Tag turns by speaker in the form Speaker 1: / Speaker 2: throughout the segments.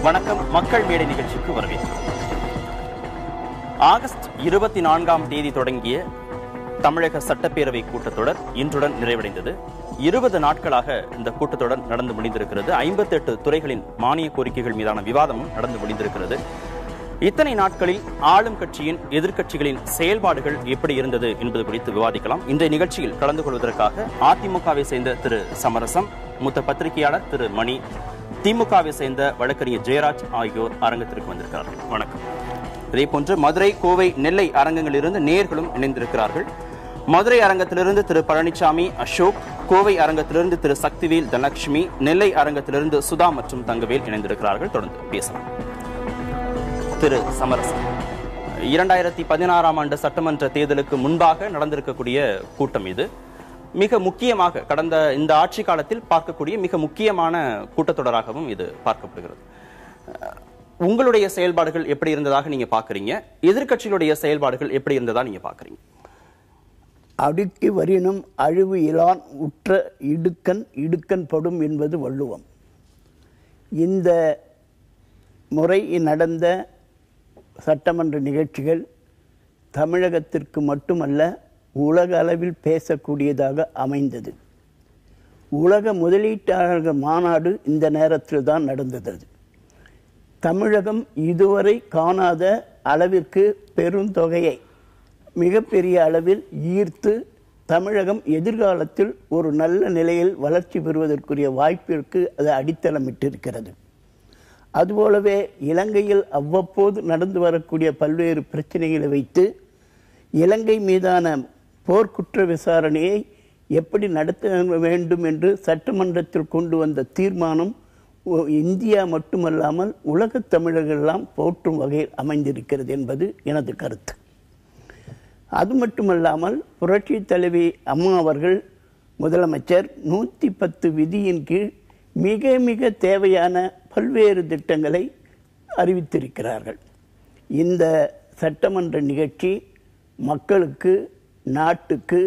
Speaker 1: வணக்கம். மக்கள் மேடை நிகழ்ச்சிக்கு வரவேற்கிறோம். ஆகஸ்ட் 24ஆம் தேதி தொடங்கிய தமிழக சட்டப்பேரவை கூட்டத்தொடர் இன்றுடன் நிறைவடைந்தது. 20 நாட்களாக இந்த கூட்டத்தொடர் நடந்து முடிந்திருக்கிறது. 58 துறைகளின் மானிய கோரிக்கைகள் மீதான விவாதமும் நடந்து முடிந்திருக்கிறது. இத்தனை நாட்களில் ஆளும் கட்சியின் எதிர்க்கட்சிகளின் செயல்பாடுகள் எப்படி இருந்தது என்பது குறித்து விவாதிக்கலாம். இந்த நிகழ்ச்சியில் கலந்து கொள்வதற்காக அதிமுகவை சேர்ந்த திரு சமரசம், மூத்த பத்திரிகையாளர் திரு மணி, திமுகவை சேர்ந்த வழக்கறிஞர் ஜெயராஜ் ஆகியோர் அரங்கத்திற்கு வந்திருக்கிறார்கள். வணக்கம். இதேபோன்று மதுரை, கோவை, நெல்லை அரங்கங்களிலிருந்து நேயர்களும் இணைந்திருக்கிறார்கள். மதுரை அரங்கத்திலிருந்து திரு பழனிசாமி, அசோக், கோவை அரங்கத்திலிருந்து திரு சக்திவேல், தனலட்சுமி, நெல்லை அரங்கத்திலிருந்து சுதா மற்றும் தங்கவேல் இணைந்திருக்கிறார்கள். தொடர்ந்து பேசலாம். திரு சமரசம், 2016ஆம் ஆண்டு சட்டமன்ற தேர்தலுக்கு முன்பாக நடந்திருக்கக்கூடிய கூட்டம் இது. மிக முக்கியமாக கடந்த இந்த ஆட்சி காலத்தில் பார்க்கக்கூடிய மிக முக்கியமான கூட்டத்தொடராகவும் இது பார்க்கப்படுகிறது. உங்களுடைய செயல்பாடுகள் எப்படி இருந்ததாக நீங்க பாக்குறீங்க? எதிர்க்கட்சிகளுடைய செயல்பாடுகள் எப்படி இருந்ததா நீங்க பாக்குறீங்க?
Speaker 2: அடுக்கி வரினும் அழிவு இலான் உற்ற இடுக்கண் இடுக்கண் படும் என்பது வள்ளுவம். இந்த முறை நடந்த சட்டமன்ற நிகழ்ச்சிகள் தமிழகத்திற்கு மட்டுமல்ல, உலக அளவில் பேசக்கூடியதாக அமைந்தது. உலக முதலீட்டாளர்கள் மாநாடு இந்த நேரத்தில் தான் நடந்தது. தமிழகம் இதுவரை காணாத அளவிற்கு பெருந்தொகையை மிகப்பெரிய அளவில் ஈர்த்து தமிழகம் எதிர்காலத்தில் ஒரு நல்ல நிலையில் வளர்ச்சி பெறுவதற்குரிய வாய்ப்பிற்கு அது அடித்தளமிட்டிருக்கிறது. அதுபோலவே இலங்கையில் அவ்வப்போது நடந்து வரக்கூடிய பல்வேறு பிரச்சனைகளை வைத்து இலங்கை மீதான போர்க்குற்ற விசாரணையை எப்படி நடத்த வேண்டும் என்று சட்டமன்றத்தில் கொண்டு வந்த தீர்மானம் இந்தியா மட்டுமல்லாமல் உலகத் தமிழர்களெல்லாம் போற்றும் வகையில் அமைந்திருக்கிறது என்பது எனது கருத்து. அது மட்டுமல்லாமல் புரட்சி தலைவி அம்மா அவர்கள் முதலமைச்சர் 110 விதியின் கீழ் மிக மிக தேவையான பல்வேறு திட்டங்களை அறிவித்திருக்கிறார்கள். இந்த சட்டமன்ற நிகழ்ச்சி மக்களுக்கு, நாட்டுக்கு,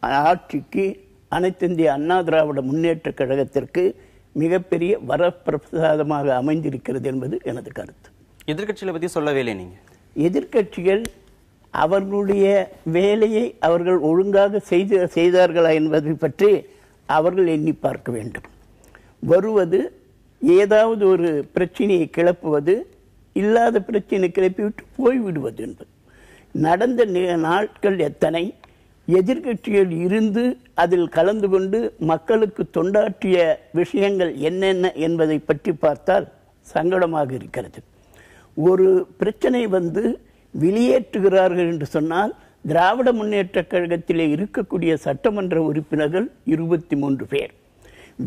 Speaker 2: ஆட்சிக்கு, அனைத்திந்திய அண்ணா திராவிட முன்னேற்ற கழகத்திற்கு மிகப்பெரிய வரப்பிரசாதமாக அமைந்திருக்கிறது என்பது எனது கருத்து.
Speaker 1: எதிர்க்கட்சிகளை பற்றி சொல்லவே இல்லை நீங்க.
Speaker 2: எதிர்க்கட்சிகள் அவர்களுடைய வேலையை அவர்கள் ஒழுங்காக செய்தார்களா என்பதை பற்றி அவர்கள் எண்ணி பார்க்க வேண்டும். வருவது ஏதாவது ஒரு பிரச்சனையை கிளப்புவது, இல்லாத பிரச்சனை கிளப்பிவிட்டு போய்விடுவது என்பது. நடந்த நாட்கள் எத்தனை, எதிர்க்கட்சிகள் இருந்து அதில் கலந்து கொண்டு மக்களுக்கு தொண்டாற்றிய விஷயங்கள் என்னென்ன என்பதை பற்றி பார்த்தால் சங்கடமாக இருக்கிறது. ஒரு பிரச்சனை வந்து வெளியேற்றுகிறார்கள் என்று சொன்னால், திராவிட முன்னேற்ற கழகத்திலே இருக்கக்கூடிய சட்டமன்ற உறுப்பினர்கள் 23 பேர்.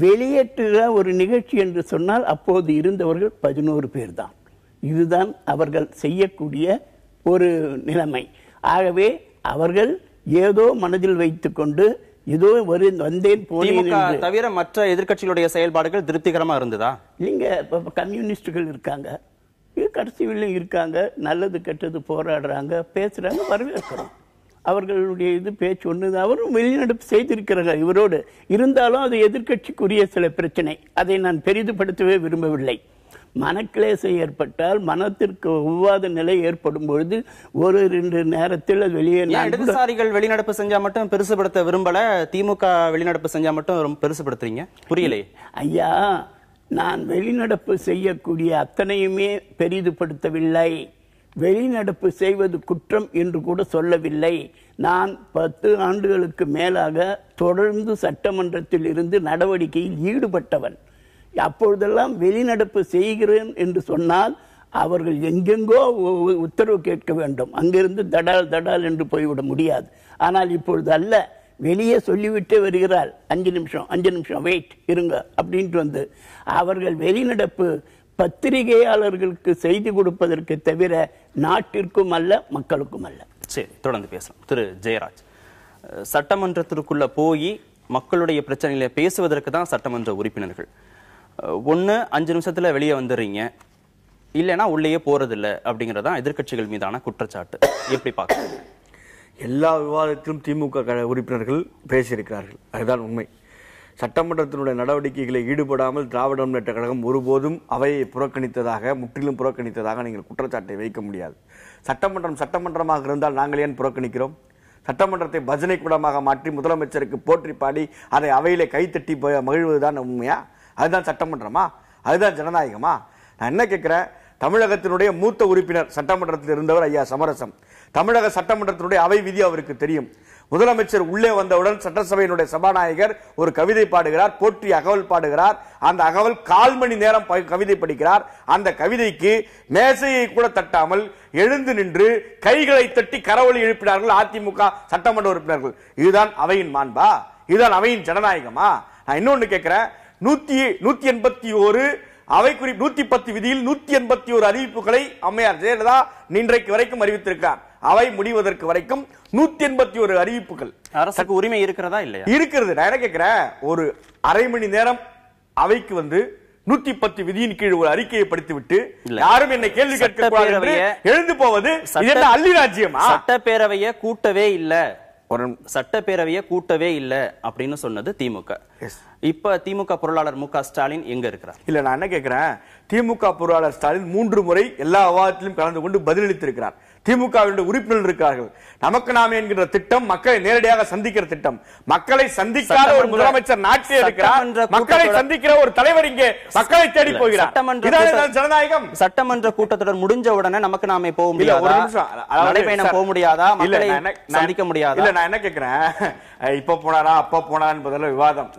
Speaker 2: வெளியேற்றுகிற ஒரு நிகழ்ச்சி என்று சொன்னால் அப்போது இருந்தவர்கள் 11 பேர் தான். இதுதான் அவர்கள் செய்யக்கூடிய ஒரு நிலைமை. ஆகவே அவர்கள் ஏதோ மனதில் வைத்துக் கொண்டு ஏதோ வந்தேன் போனேன்
Speaker 1: தவிர மற்ற எதிர்க்கட்சிகளுடைய செயல்பாடுகள் திருப்திகரமா இருந்ததா?
Speaker 2: இல்லைங்க. கம்யூனிஸ்டுகள் இருக்காங்க, கடைசியிலும் இருக்காங்க, நல்லது கெட்டது போராடுறாங்க, பேசுறாங்க, வரவேற்கிறோம். அவர்களுடைய இது பேச்சு ஒன்று. அவரும் வெளிநடப்பு செய்திருக்கிறார்கள் இவரோடு. இருந்தாலும் அது எதிர்க்கட்சிக்குரிய சில பிரச்சனை. அதை நான் பெரிதுபடுத்தவே விரும்பவில்லை. மனக்கிளேசம் ஏற்பட்டால், மனத்திற்கு ஒவ்வாத நிலை ஏற்படும் பொழுது 1-2 நேரத்தில் அது வெளியே
Speaker 1: இடதுசாரிகள் வெளிநடப்பு செஞ்சா மட்டும் பெருசுபடுத்த விரும்பல, திமுக வெளிநடப்பு செஞ்சா மட்டும் பெருசுபடுத்துறீங்க, புரியலே?
Speaker 2: ஐயா, நான் வெளிநடப்பு செய்யக்கூடிய அத்தனையுமே பெரிதுபடுத்தவில்லை. வெளிநடப்பு செய்வது குற்றம் என்று கூட சொல்லவில்லை. நான் 10 ஆண்டுகளுக்கு மேலாக தொடர்ந்து சட்டமன்றத்தில் இருந்து நடவடிக்கையில் ஈடுபட்டவன். அப்பொழுதெல்லாம் வெளிநடப்பு செய்கிறேன் என்று சொன்னால் அவர்கள் எங்கெங்கோ உத்தரவு கேட்க வேண்டும். அங்கிருந்து தடால் தடால் என்று போய்விட முடியாது. ஆனால் இப்பொழுது அல்ல, வெளியே சொல்லிவிட்டே வருகிறாள், 5 நிமிஷம் வெயிட் இருங்க அப்படின்ட்டு வந்து அவர்கள் வெளிநடப்பு பத்திரிகையாளர்களுக்கு செய்து கொடுப்பதற்கு தவிர நாட்டிற்கும் அல்ல, மக்களுக்கும் அல்ல.
Speaker 1: சரி, தொடர்ந்து பேசலாம். திரு ஜெயராஜ், சட்டமன்றத்திற்குள்ள போய் மக்களுடைய பிரச்சனைகளை பேசுவதற்கு தான் சட்டமன்ற உறுப்பினர்கள். 5 நிமிஷத்துல வெளியே வந்துடுறீங்க, இல்லைன்னா உள்ளேயே போறதில்லை அப்படிங்கறதான் எதிர்க்கட்சிகள் மீதான குற்றச்சாட்டு. எப்படி பார்க்க?
Speaker 3: எல்லா விவாதத்திலும் திமுக உறுப்பினர்கள் பேசியிருக்கிறார்கள், அதுதான் உண்மை. சட்டமன்றத்தினுடைய நடவடிக்கைகளை ஈடுபடாமல் திராவிட முன்னேற்ற கழகம் ஒருபோதும் அவையை புறக்கணித்ததாக, முற்றிலும் புறக்கணித்ததாக நீங்கள் குற்றச்சாட்டை வைக்க முடியாது. சட்டமன்றமாக இருந்தால் நாங்கள் ஏன் புறக்கணிக்கிறோம்? சட்டமன்றத்தை பஜனை கூடமாக மாற்றி முதலமைச்சருக்கு போற்றி பாடி அதை அவையிலே கைத்தட்டி மகிழ்வதுதான் உண்மையா? அதுதான் சட்டமன்றமா? அதுதான் ஜனநாயகமா? நான் என்ன கேட்கிறேன், தமிழகத்தினுடைய மூத்த உறுப்பினர் சட்டமன்றத்தில் இருந்தவர் ஐயா சமரசம். தமிழக சட்டமன்றத்தினுடைய அவை விதி அவருக்கு தெரியும். முதலமைச்சர் உள்ளே வந்தவுடன் சட்டசபையினுடைய சபாநாயகர் ஒரு கவிதை பாடுகிறார், போற்றி அகவல் பாடுகிறார். அந்த அகவல் 1/4 மணி நேரம் கவிதை படிக்கிறார். அந்த கவிதைக்கு மேசையை கூட தட்டாமல் எழுந்து நின்று கைகளை தட்டி கரவொலி எழுப்பினார்கள் அதிமுக சட்டமன்ற உறுப்பினர்கள். இதுதான் அவையின் மாண்பா? இதுதான் அவையின் ஜனநாயகமா? நான் இன்னொன்னு கேட்கிறேன், 181 அவை குறிப்பு 110 விதியில் 181 அறிவிப்புகளை அம்மையார் ஜெயலலிதா இன்றைக்கு வரைக்கும் அறிவித்திருக்கிறார். அவை முடிவதற்கு வரைக்கும் 181 அறிவிப்புகள்.
Speaker 1: அரசுக்கு உரிமை இருக்கிறதா இல்லையா?
Speaker 3: இருக்கிறது. நான் என்ன கேட்கிறேன், ஒரு அரை மணி நேரம் அவைக்கு 110 விதியின் கீழ் ஒரு அறிக்கையை படித்துவிட்டு யாரும் என்னை கேள்வி கேட்க எழுந்து போவது அள்ளி ராஜ்யமா?
Speaker 1: சட்டப்பேரவையை கூட்டவே இல்ல, சட்டப்பேரவையை கூட்டவே இல்ல அப்படின்னு சொன்னது திமுக. இப்ப திமுக பொருளாளர் மு க ஸ்டாலின் எங்க இருக்கிறார்?
Speaker 3: இல்ல, நான் என்ன கேட்கிறேன், திமுக பொருளாளர் ஸ்டாலின் 3 முறை எல்லா விவாதத்திலும் கலந்து கொண்டு பதிலளித்திருக்கிறார். திமுகவினுடைய உறுப்பினர்கள் இருக்கிறார்கள். நமக்கு நாமே என்கிற திட்டம் மக்களை நேரடியாக சந்திக்கிற திட்டம். மக்களை சந்திக்காத ஒரு முதலமைச்சர் நாட்டிலே இருக்கிறார். மக்களை சந்திக்கிற ஒரு தலைவர் இங்கே மக்களை தேடி போகிறார். ஜனநாயகம்.
Speaker 1: சட்டமன்ற கூட்டத்தொடர் முடிஞ்ச உடனே நமக்கு நாமே போக முடியாதா? நடைபயணம் போக முடியாதா? மக்களை சந்திக்க முடியாதா?
Speaker 3: இல்ல, நான் என்ன கேட்கிறேன், இப்ப போனாரா அப்ப போனா என்பதெல்லாம் விவாதம்.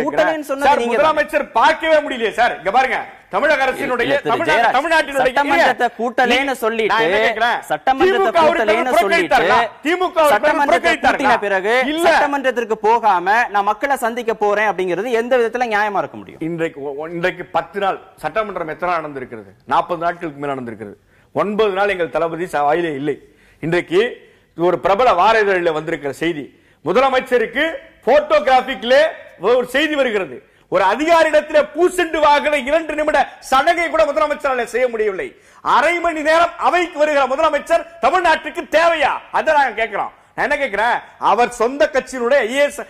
Speaker 3: முதலமைச்சர் பார்க்கவே முடியலையே சார். இங்க பாருங்க, தமிழக அரசினுடைய தமிழ்நாட்டினுடைய
Speaker 1: சட்டமன்றத்தை கூட்டலேன்னு சொல்லிட்டு பிறகு சட்டமன்றத்திற்கு போகாம நான் மக்களை சந்திக்க போறேன் அப்படிங்கிறது எந்த விதத்துல நியாயமா இருக்க முடியும்?
Speaker 3: இன்றைக்கு 10 நாள் சட்டமன்றம் எத்தனை நடந்திருக்கிறது? 40 நாட்களுக்கு மேல் நடந்திருக்கிறது. 9 நாள் எங்கள் தளபதி வாயிலே இல்லை. இன்றைக்கு ஒரு பிரபல வார இதழில் வந்திருக்கிற செய்தி, முதலமைச்சருக்கு போட்டோகிராபிக்லே ஒரு செய்தி வருகிறது, ஒரு அதிகாரியிடத்திலே பூசெண்டு வாங்கின 2 நிமிட சடங்கை கூட முதலமைச்சரால் செய்ய முடியவில்லை. அரை மணி நேரம் அவைக்கு வருகிற முதலமைச்சர் தமிழ்நாட்டுக்கு தேவையா? அதான் நாங்க கேட்கிறோம். நான் என்ன கேட்கிறேன், அவர் சொந்த கட்சியினுடைய ஐஏஎஸ்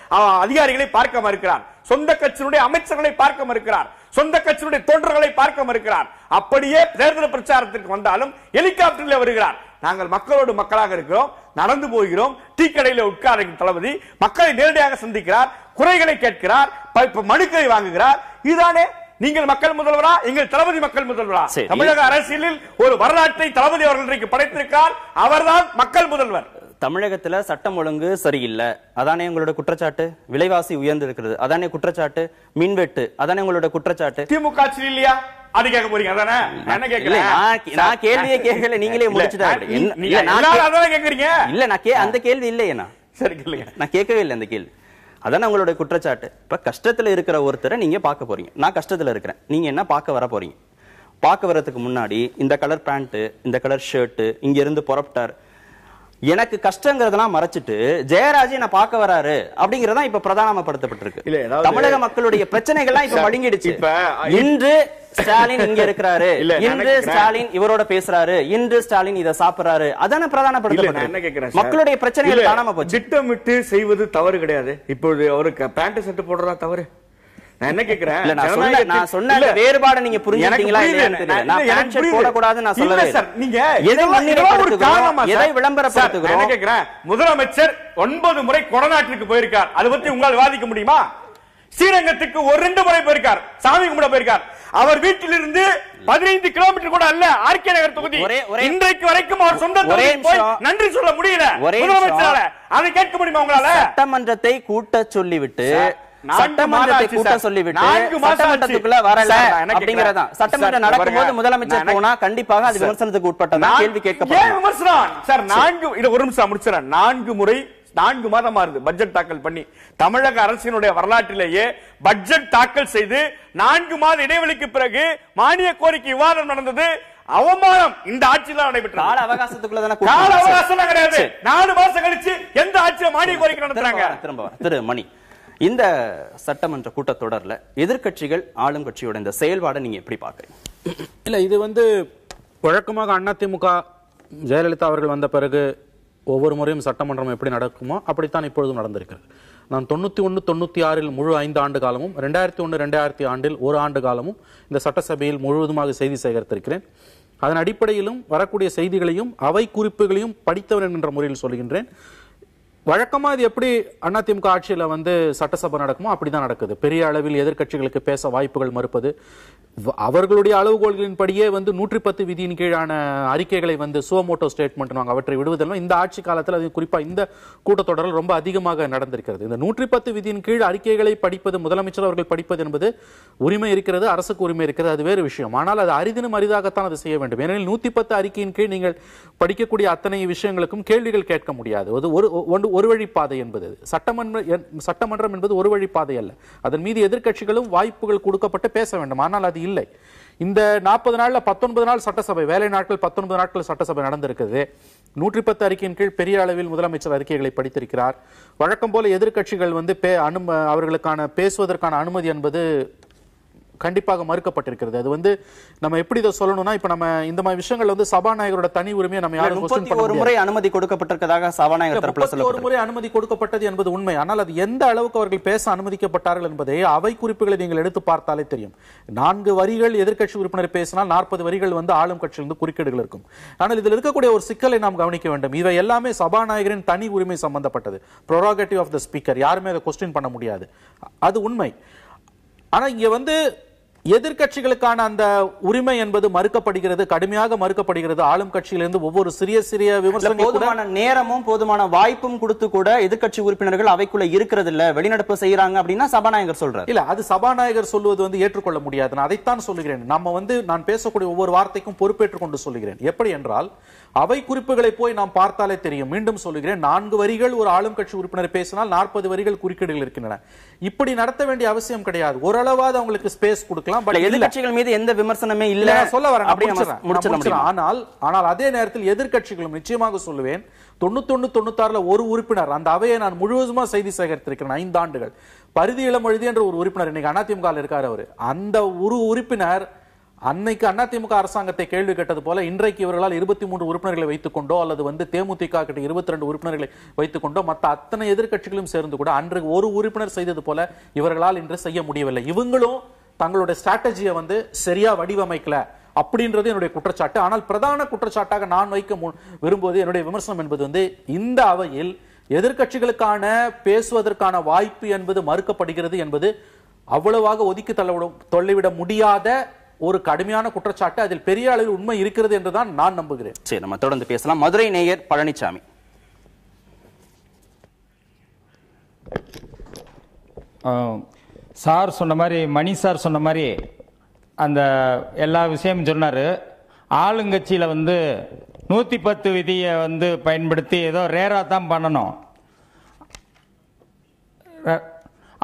Speaker 3: அதிகாரிகளை பார்க்க மறுக்கிறார், சொந்த கட்சியினுடைய அமைச்சர்களை பார்க்க மறுக்கிறார், சொந்த கட்சியினுடைய தொண்டர்களை பார்க்க மறுக்கிறார். அப்படியே தேர்தல் பிரச்சாரத்திற்கு வந்தாலும் ஹெலிகாப்டரில் வருகிறார். நாங்கள் மக்களோடு மக்களாக இருக்கிறோம், நடந்து போகிறோம், டீ கடையில உட்கார்ந்த தளபதி மக்களை நேரடியாக சந்திக்கிறார், குறைகளை கேட்கிறார், மனுக்களை வாங்குகிறார். இதுதானே நீங்கள் மக்கள் முதல்வரா? எங்கள் தளபதி மக்கள் முதல்வரா? தமிழக அரசியலில் ஒரு வரலாற்றை தளபதி அவர்கள் இன்றைக்கு படைத்திருக்கிறார். அவர்தான் மக்கள் முதல்வர்.
Speaker 1: தமிழகத்துல சட்டம் ஒழுங்கு சரியில்லை, அதானே உங்களோட குற்றச்சாட்டு. விலைவாசி உயர்ந்திருக்கிறது, அதானே குற்றச்சாட்டு. மின்வெட்டு, அதானே உங்களோட குற்றச்சாட்டு.
Speaker 3: திமுக ஆட்சி இல்லையா? அது கேட்க போறீங்க அதானே? என்ன கேட்கல,
Speaker 1: நான் கேள்வியே கேட்கல, நீங்களே முடிச்சுட்டாங்க.
Speaker 3: இல்ல,
Speaker 1: நான் அந்த கேள்வி இல்லையா?
Speaker 3: சரி கேளுங்க,
Speaker 1: நான் கேட்கவே இல்லை அந்த கேள்வி. அதான உங்களோட குற்றச்சாட்டு. இப்ப கஷ்டத்துல இருக்கிற ஒருத்தரை நீங்க பார்க்க போறீங்க, நான் கஷ்டத்துல இருக்கிறேன், நீங்க என்ன பார்க்க வர போறீங்க? பார்க்க வரதுக்கு முன்னாடி இந்த கலர் பேண்ட், இந்த கலர் ஷர்ட், இங்க இருந்து புறப்பட்டார், எனக்கு கஷ்டங்கிறதெல்லாம் மறைச்சிட்டு ஜெயராஜ் என்ன பார்க்க வராரு அப்படிங்கறதா இப்ப பிரதானப்படுத்தப்பட்டிருக்கு. தமிழக மக்களுடைய பிரச்சனைகள்லாம் இப்ப மடங்கிடுச்சு. இன்று ஸ்டாலின் இங்க இருக்கிறாரு, இன்று ஸ்டாலின் இவரோட பேசுறாரு, இன்று ஸ்டாலின் இதை சாப்பிடுறாரு, அதான பிரதானப்படுத்தப்பட்டிருக்கு. மக்களுடைய பிரச்சனைகள் காணாம போச்சு.
Speaker 3: திட்டமிட்டு செய்வது தவறு கிடையாது. இப்பொழுது அவருக்கு பேண்ட் ஷர்ட் போடுறதா தவறு? நான் என்ன கேக்குறேன்,
Speaker 1: நான் சொன்ன வேறுபாடு நீங்க புரிஞ்சுட்டீங்களா இல்லையான்னு தெரியல. நான் பேண்ட் ஷர்ட் போட கூடாதுன்னு நான் சொல்லவே இல்லை.
Speaker 3: நீங்க
Speaker 1: எதை விளம்பரப்படுத்துகிறோம்?
Speaker 3: என்ன கேக்குறேன், முதலமைச்சர் 9 முறை கொடநாட்டுக்கு போயிருக்கார், அதை பத்தி உங்களால் விவாதிக்க முடியுமா? ஸ்ரீரங்கத்துக்கு 1-2 முறை போயிருக்கார், சாமி கும்பிட போயிருக்கார். அவர் வீட்டிலிருந்து 15 கிலோமீட்டர் கூட அல்ல ஆர்கே நகர் தொகுதி. இன்றைக்கு வரைக்கும் அவர் சொந்த போய் நன்றி சொல்ல முடியல முதலமைச்சரால. அதை கேட்க முடியுமா உங்களால?
Speaker 1: சட்டமன்றத்தை கூட்ட சொல்லிவிட்டு சட்டமன்றத்தை கூட்ட சொல்லிவிட்டு சட்டமன்றத்துக்குள்ள வரல அப்படிங்கறதா. சட்டமன்றம் நடக்கும்போது முதலமைச்சர் போனா கண்டிப்பாக அது விமர்சனத்துக்கு உட்பட்டதா கேள்வி கேட்கப்படும்.
Speaker 3: விமர்சனம் சார் 4 ஒரு நிமிஷம் முடிச்சுறேன். 4 மாதம் ஆறுது பட்ஜெட் தாக்கல் பண்ணி. தமிழக அரசினுடைய வரலாற்றிலேயே பட்ஜெட் தாக்கல் செய்து 4 மாத இடைவெளிக்கு பிறகு மானிய கோரிக்கை விவாதம் நடந்தது. அவமானம் இந்த ஆட்சியில் நடைபெற்றது.
Speaker 1: கால அவகாசத்துக்குள்ள
Speaker 3: கால அவகாசம் கிடையாது. 4 மாசம் கழிச்சு எந்த ஆட்சியில மானிய கோரிக்கை நடத்துறாங்க?
Speaker 1: திரும்ப திரு மணி, இந்த சட்டமன்ற கூட்டத்தொடர்ல எதிர்க்கட்சிகள் ஆளும் கட்சியோட இந்த செயல்பாடை நீங்க எப்படி பாக்குறீங்க?
Speaker 4: இல்ல, இது வழக்கமாக அதிமுக ஜெயலலிதா அவர்கள் வந்த பிறகு ஒவ்வொரு முறையும் சட்டமன்றம் எப்படி நடக்குமோ அப்படித்தான் இப்பொழுதும் நடந்திருக்கிறது. நான் 91, 96 முழு 5 ஆண்டு காலமும், 2001, 2005 1 ஆண்டு காலமும் இந்த சட்டசபையில் முழுவதுமாக செய்தி சேகரித்திருக்கிறேன். அதன் அடிப்படையிலும் வரக்கூடிய செய்திகளையும் அவை குறிப்புகளையும் படித்தவர் என்ற முறையில் சொல்கின்றேன். வழக்கமா இது எப்படி அதிமுக ஆட்சியில சட்டசபை நடக்குமோ அப்படிதான் நடக்குது. பெரிய அளவில் எதிர்க்கட்சிகளுக்கு பேச வாய்ப்புகள் மறுப்பது, அவர்களுடைய அளவுகோல்களின்படியே 110 விதியின் கீழான அறிக்கைகளை சுவமோட்டோ ஸ்டேட்மெண்ட் அவற்றை விடுவதெல்லாம் இந்த ஆட்சி காலத்தில், அது குறிப்பா இந்த கூட்டத்தொடரில் ரொம்ப அதிகமாக நடந்திருக்கிறது. இந்த 110 விதியின் கீழ் அறிக்கைகளை படிப்பது, முதலமைச்சர் அவர்கள் படிப்பது என்பது உரிமை இருக்கிறது, அரசுக்கு உரிமை இருக்கிறது, அது வேறு விஷயம். ஆனால் அது அரிதினும் அரிதாகத்தான் அது செய்ய வேண்டும். ஏனெனில் 110 அறிக்கையின் கீழ் நீங்கள் படிக்கக்கூடிய அத்தனை விஷயங்களுக்கும் கேள்விகள் கேட்க முடியாது. ஒரு வழி பாதை என்பது சட்டமன்றம் என்பது ஒரு வழி பாதை அல்ல. அதன் மீது எதிர்க்கட்சிகளும் வாய்ப்புகள் கொடுக்கப்பட்டு பேச வேண்டும். ஆனால் அது இல்லை. இந்த 40 நாள்ல 19 நாள் சட்டசபை, வேலை நாட்கள் 19 நாட்கள் சட்டசபை நடந்திருக்கிறது. 110 அறிக்கையின் கீழ் பெரிய அளவில் முதலமைச்சர் அறிக்கைகளை படித்திருக்கிறார். வழக்கம் போல எதிர்க்கட்சிகள் அவர்களுக்கான பேசுவதற்கான அனுமதி என்பது கண்டிப்பாக மறுக்கப்பட்டிருக்கிறது. அது நம்ம எப்படி இதை சொல்லணும்னா, இப்ப நம்ம இந்த மாதிரி விஷயங்கள் சபாநாயகரோட தனி உரிமையை நம்ம யாரும் क्वेश्चन பண்ண முடியாது.
Speaker 1: ஒரு முறை அனுமதி கொடுக்கப்பட்டிருக்கிறதாக சபாநாயகர் தரப்புல சொல்லப்பட்டது.
Speaker 4: ஒரு முறை அனுமதி கொடுக்கப்பட்டது என்பது உண்மை. ஆனால் அது எந்த அளவுக்கு அவர்கள் பேச அனுமதிக்கப்பட்டார்கள் என்பதை அவை குறிப்புகளை நீங்கள் எடுத்து பார்த்தாலே தெரியும். 4 வரிகள் எதிர்க்கட்சி உறுப்பினர் பேசினால் 40 வரிகள் ஆளும் கட்சியிலிருந்து குறுக்கீடுகள் இருக்கும். ஆனால் இதில் இருக்கக்கூடிய ஒரு சிக்கலை நாம் கவனிக்க வேண்டும். இவை எல்லாமே சபாநாயகரின் தனி உரிமை சம்பந்தப்பட்டது. ப்ரோரோகேட்டிவ் ஆஃப் தி ஸ்பீக்கர். யாருமே அதை क्वेश्चन பண்ண முடியாது. அது உண்மை. ஆனா இங்க எதிர்க்கட்சிகளுக்கான அந்த உரிமை என்பது மறுக்கப்படுகிறது, கடுமையாக மறுக்கப்படுகிறது. ஆளும் கட்சியிலிருந்து ஒவ்வொரு சிறிய சிறிய விமர்சனங்கள்,
Speaker 1: போதுமான நேரமும் போதுமான வாய்ப்பும் கொடுத்து கூட எதிர்க்கட்சி உறுப்பினர்கள் அவைக்குள்ள இருக்கிறது இல்ல, வெளிநடப்பு செய்யறாங்க அப்படின்னா சபாநாயகர் சொல்றாரு.
Speaker 4: இல்ல, அது சபாநாயகர் சொல்லுவது ஏற்றுக்கொள்ள முடியாது. நான் அதைத்தான் சொல்லுகிறேன். நம்ம நான் பேசக்கூடிய ஒவ்வொரு வார்த்தைக்கும் பொறுப்பேற்றுக் கொண்டு சொல்லுகிறேன். எப்படி என்றால், அவை குறிப்புகளை போய் நாம் பார்த்தாலே தெரியும். மீண்டும் சொல்லுகிறேன், 4 வரிகள் ஒரு ஆளும் கட்சி உறுப்பினர் பேசினால் 40 வரிகள் குறுக்கீடுகள் இருக்கின்றன. இப்படி நடத்த வேண்டிய அவசியம் கிடையாது. ஓரளவாவது அவங்களுக்கு ஸ்பேஸ் கொடுக்கலாம்.
Speaker 1: எதிர்க்கட்சிகள் மீது எந்த விமர்சனமே இல்ல
Speaker 4: சொல்ல வரேன். ஆனால் அதே நேரத்தில் எதிர்க்கட்சிகளும் நிச்சயமாக சொல்லுவேன், 91, 96 ஒரு உறுப்பினர் அந்த அவையை நான் முழுவதுமா செய்தி சேகரித்திருக்கிறேன். 5 ஆண்டுகள். பரிதி இளமொழுதி என்ற ஒரு உறுப்பினர் இன்னைக்கு அதிமுக இருக்காரு. அவரு அந்த ஒரு உறுப்பினர் அன்னைக்கு அதிமுக அரசாங்கத்தை கேள்வி கேட்டது போல இன்றைக்கு இவர்களால் 23 உறுப்பினர்களை வைத்துக் கொண்டோ அல்லது தேமுதிக கிட்ட 22 உறுப்பினர்களை வைத்துக் கொண்டோ மற்ற அத்தனை எதிர்க்கட்சிகளும் சேர்ந்து கூட அன்று ஒரு உறுப்பினர் செய்தது போல இவர்களால் இன்று செய்ய முடியவில்லை. இவங்களும் தங்களுடைய ஸ்ட்ராட்டஜியை சரியா வடிவமைக்கல அப்படின்றது என்னுடைய குற்றச்சாட்டு. ஆனால் பிரதான குற்றச்சாட்டாக நான் வைக்க விரும்புவது, என்னுடைய விமர்சனம் என்பது இந்த அவையில் எதிர்க்கட்சிகளுக்கான பேசுவதற்கான வாய்ப்பு என்பது மறுக்கப்படுகிறது என்பது அவ்வளவாக ஒதுக்கி தள்ளிவிட முடியாத ஒரு கடுமையான குற்றச்சாட்டு. அதில் பெரிய அளவில் உண்மை இருக்கிறது என்றுதான் நான் நம்புகிறேன்.
Speaker 1: சரி, நம்ம தொடர்ந்து பேசலாம். மதுரை நேயர் பழனிசாமி.
Speaker 5: சார் சொன்ன மாதிரி, மணி சார் சொன்ன மாதிரி அந்த எல்லா விஷயமும் சொன்னார். ஆளுங்கட்சியில் 110 விதியை பயன்படுத்தி ஏதோ ரேராக தான் பண்ணணும்.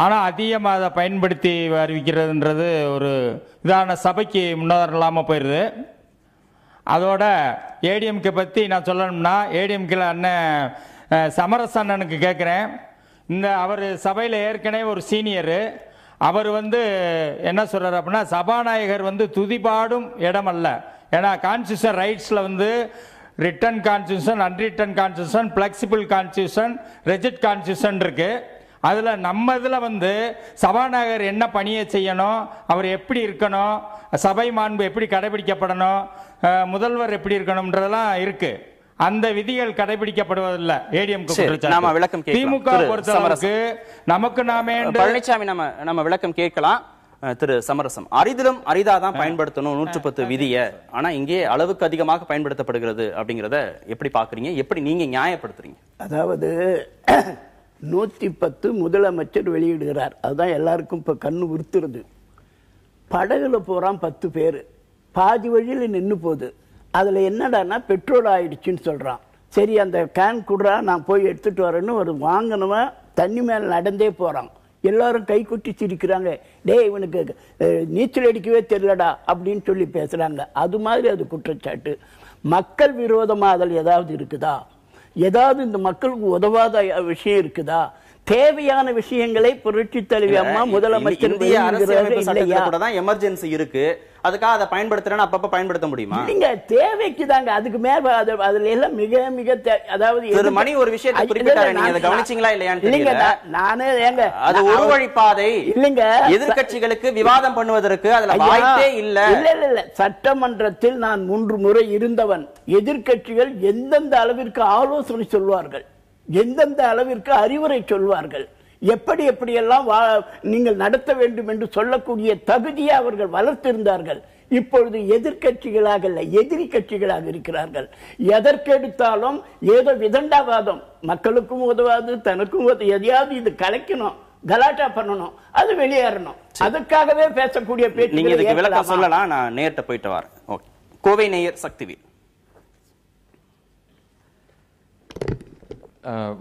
Speaker 5: ஆனால் அதிகமாக அதை பயன்படுத்தி அறிவிக்கிறதுன்றது ஒரு இதான சபைக்கு முன்னதாரம் இல்லாமல் போயிடுது. அதோட ஏடிஎம்கே பற்றி நான் சொல்லணும்னா, ஏடிஎம்கேல அண்ணன் சமரச அண்ணனுக்கு கேட்குறேன். அவர் சபையில் ஏற்கனவே ஒரு சீனியரு. அவர் என்ன சொல்றாரு அப்படின்னா, சபாநாயகர் துதிபாடும் இடம் அல்ல. ஏன்னா கான்ஸ்டியூஷன் ரைட்ஸில் written constitution, unwritten constitution, flexible constitution, rigid constitution இருக்கு. அதில் நம்ம இதில் சபாநாயகர் என்ன பணியை செய்யணும், அவர் எப்படி இருக்கணும், சபை மாண்பு எப்படி கடைபிடிக்கப்படணும், முதல்வர் எப்படி இருக்கணும்ன்றதெல்லாம் இருக்கு. அந்த விதிகள் கடைபிடிக்கப்படுவதில்லை. திமுக பொறுத்தவரைக்கு நமக்கு நாமே
Speaker 1: பழனிசாமி நம்ம விளக்கம் கேட்கலாம். திரு சமரசம், அரிதிலும் அரிதாதான் பயன்படுத்தணும் 110 விதிய, ஆனா இங்கே அளவுக்கு அதிகமாக பயன்படுத்தப்படுகிறது அப்படிங்கறத எப்படி பாக்குறீங்க, எப்படி நீங்க நியாயப்படுத்துறீங்க?
Speaker 2: அதாவது 110 முதலமைச்சர் வெளியிடுகிறார். அதுதான் எல்லாருக்கும் இப்ப கண்ணு உறுத்துறது. படகுல போறான் 10 பேரு, பாதி வழியில நின்று போகுது. அதுல என்னடான்னா பெட்ரோல் ஆயிடுச்சுன்னு சொல்றான். சரி, அந்த கேன் குடுறா, நான் போய் எடுத்துட்டு வரேன்னு ஒரு வாங்கினவன் தண்ணி மேல நடந்தே போறான். எல்லாரும் கை கொட்டி சிரிக்கிறாங்க. டே, இவனுக்கு நீச்சல் அடிக்கவே தெரியலடா அப்படின்னு சொல்லி பேசுறாங்க. அது மாதிரி அது குற்றச்சாட்டு. மக்கள் விரோதமா அதில் ஏதாவது இருக்குதா? ஏதாவது இந்த மக்களுக்கு உதவாத விஷயம் இருக்குதா? தேவையான விஷயங்களை புரட்சி தலைவி அம்மா முதலமைச்சர்
Speaker 1: எமர்ஜென்சி இருக்கு. அதுக்காக அதை பயன்படுத்துறேன்னு அப்பப்ப பயன்படுத்த முடியுமா?
Speaker 2: நீங்க தேவைக்கு தாங்க, அதுக்கு மேல அதுல எல்லாம் மிக மிக அதாவது
Speaker 1: மணி ஒரு விஷயத்தை குறிப்பிட்டாரு, நீங்க அதை கவனிச்சீங்களா இல்லையான்னு தெரியல.
Speaker 2: நானே ஏங்க
Speaker 1: அது ஒரு வழிப்பாதை
Speaker 2: இல்லைங்க,
Speaker 1: எதிர்க்கட்சிகளுக்கு விவாதம் பண்ணுவதற்கு அதுல வாய்ப்பே இல்ல.
Speaker 2: இல்ல சட்டமன்றத்தில் நான் 3 முறை இருந்தவன். எதிர்க்கட்சிகள் எந்தெந்த அளவிற்கு ஆலோசனை சொல்வார்கள், எந்தெந்த அளவிற்கு அறிவுரை சொல்வார்கள், எப்படியெல்லாம் நீங்கள் நடத்த வேண்டும் என்று சொல்லக்கூடிய தகுதியை அவர்கள் வளர்த்திருந்தார்கள். இப்பொழுது எதிர்கட்சிகளாக இல்ல, எதிரி கட்சிகளாக இருக்கிறார்கள். எதற்கெடுத்தாலும் ஏதோ விதண்டாவாதம், மக்களுக்கும் உதவாது தனக்கும் எதையாவது இது கலைக்கணும், கலாட்டா பண்ணணும், அது வெளியேறணும், அதுக்காகவே பேசக்கூடிய பேச்சு.
Speaker 1: நீங்க இதுக்கு விளக்கம் சொல்லலாம், நான் நேர்ட்ட போயிட்டு வரேன். ஓகே, கோவை நேயர் சக்திவேல்.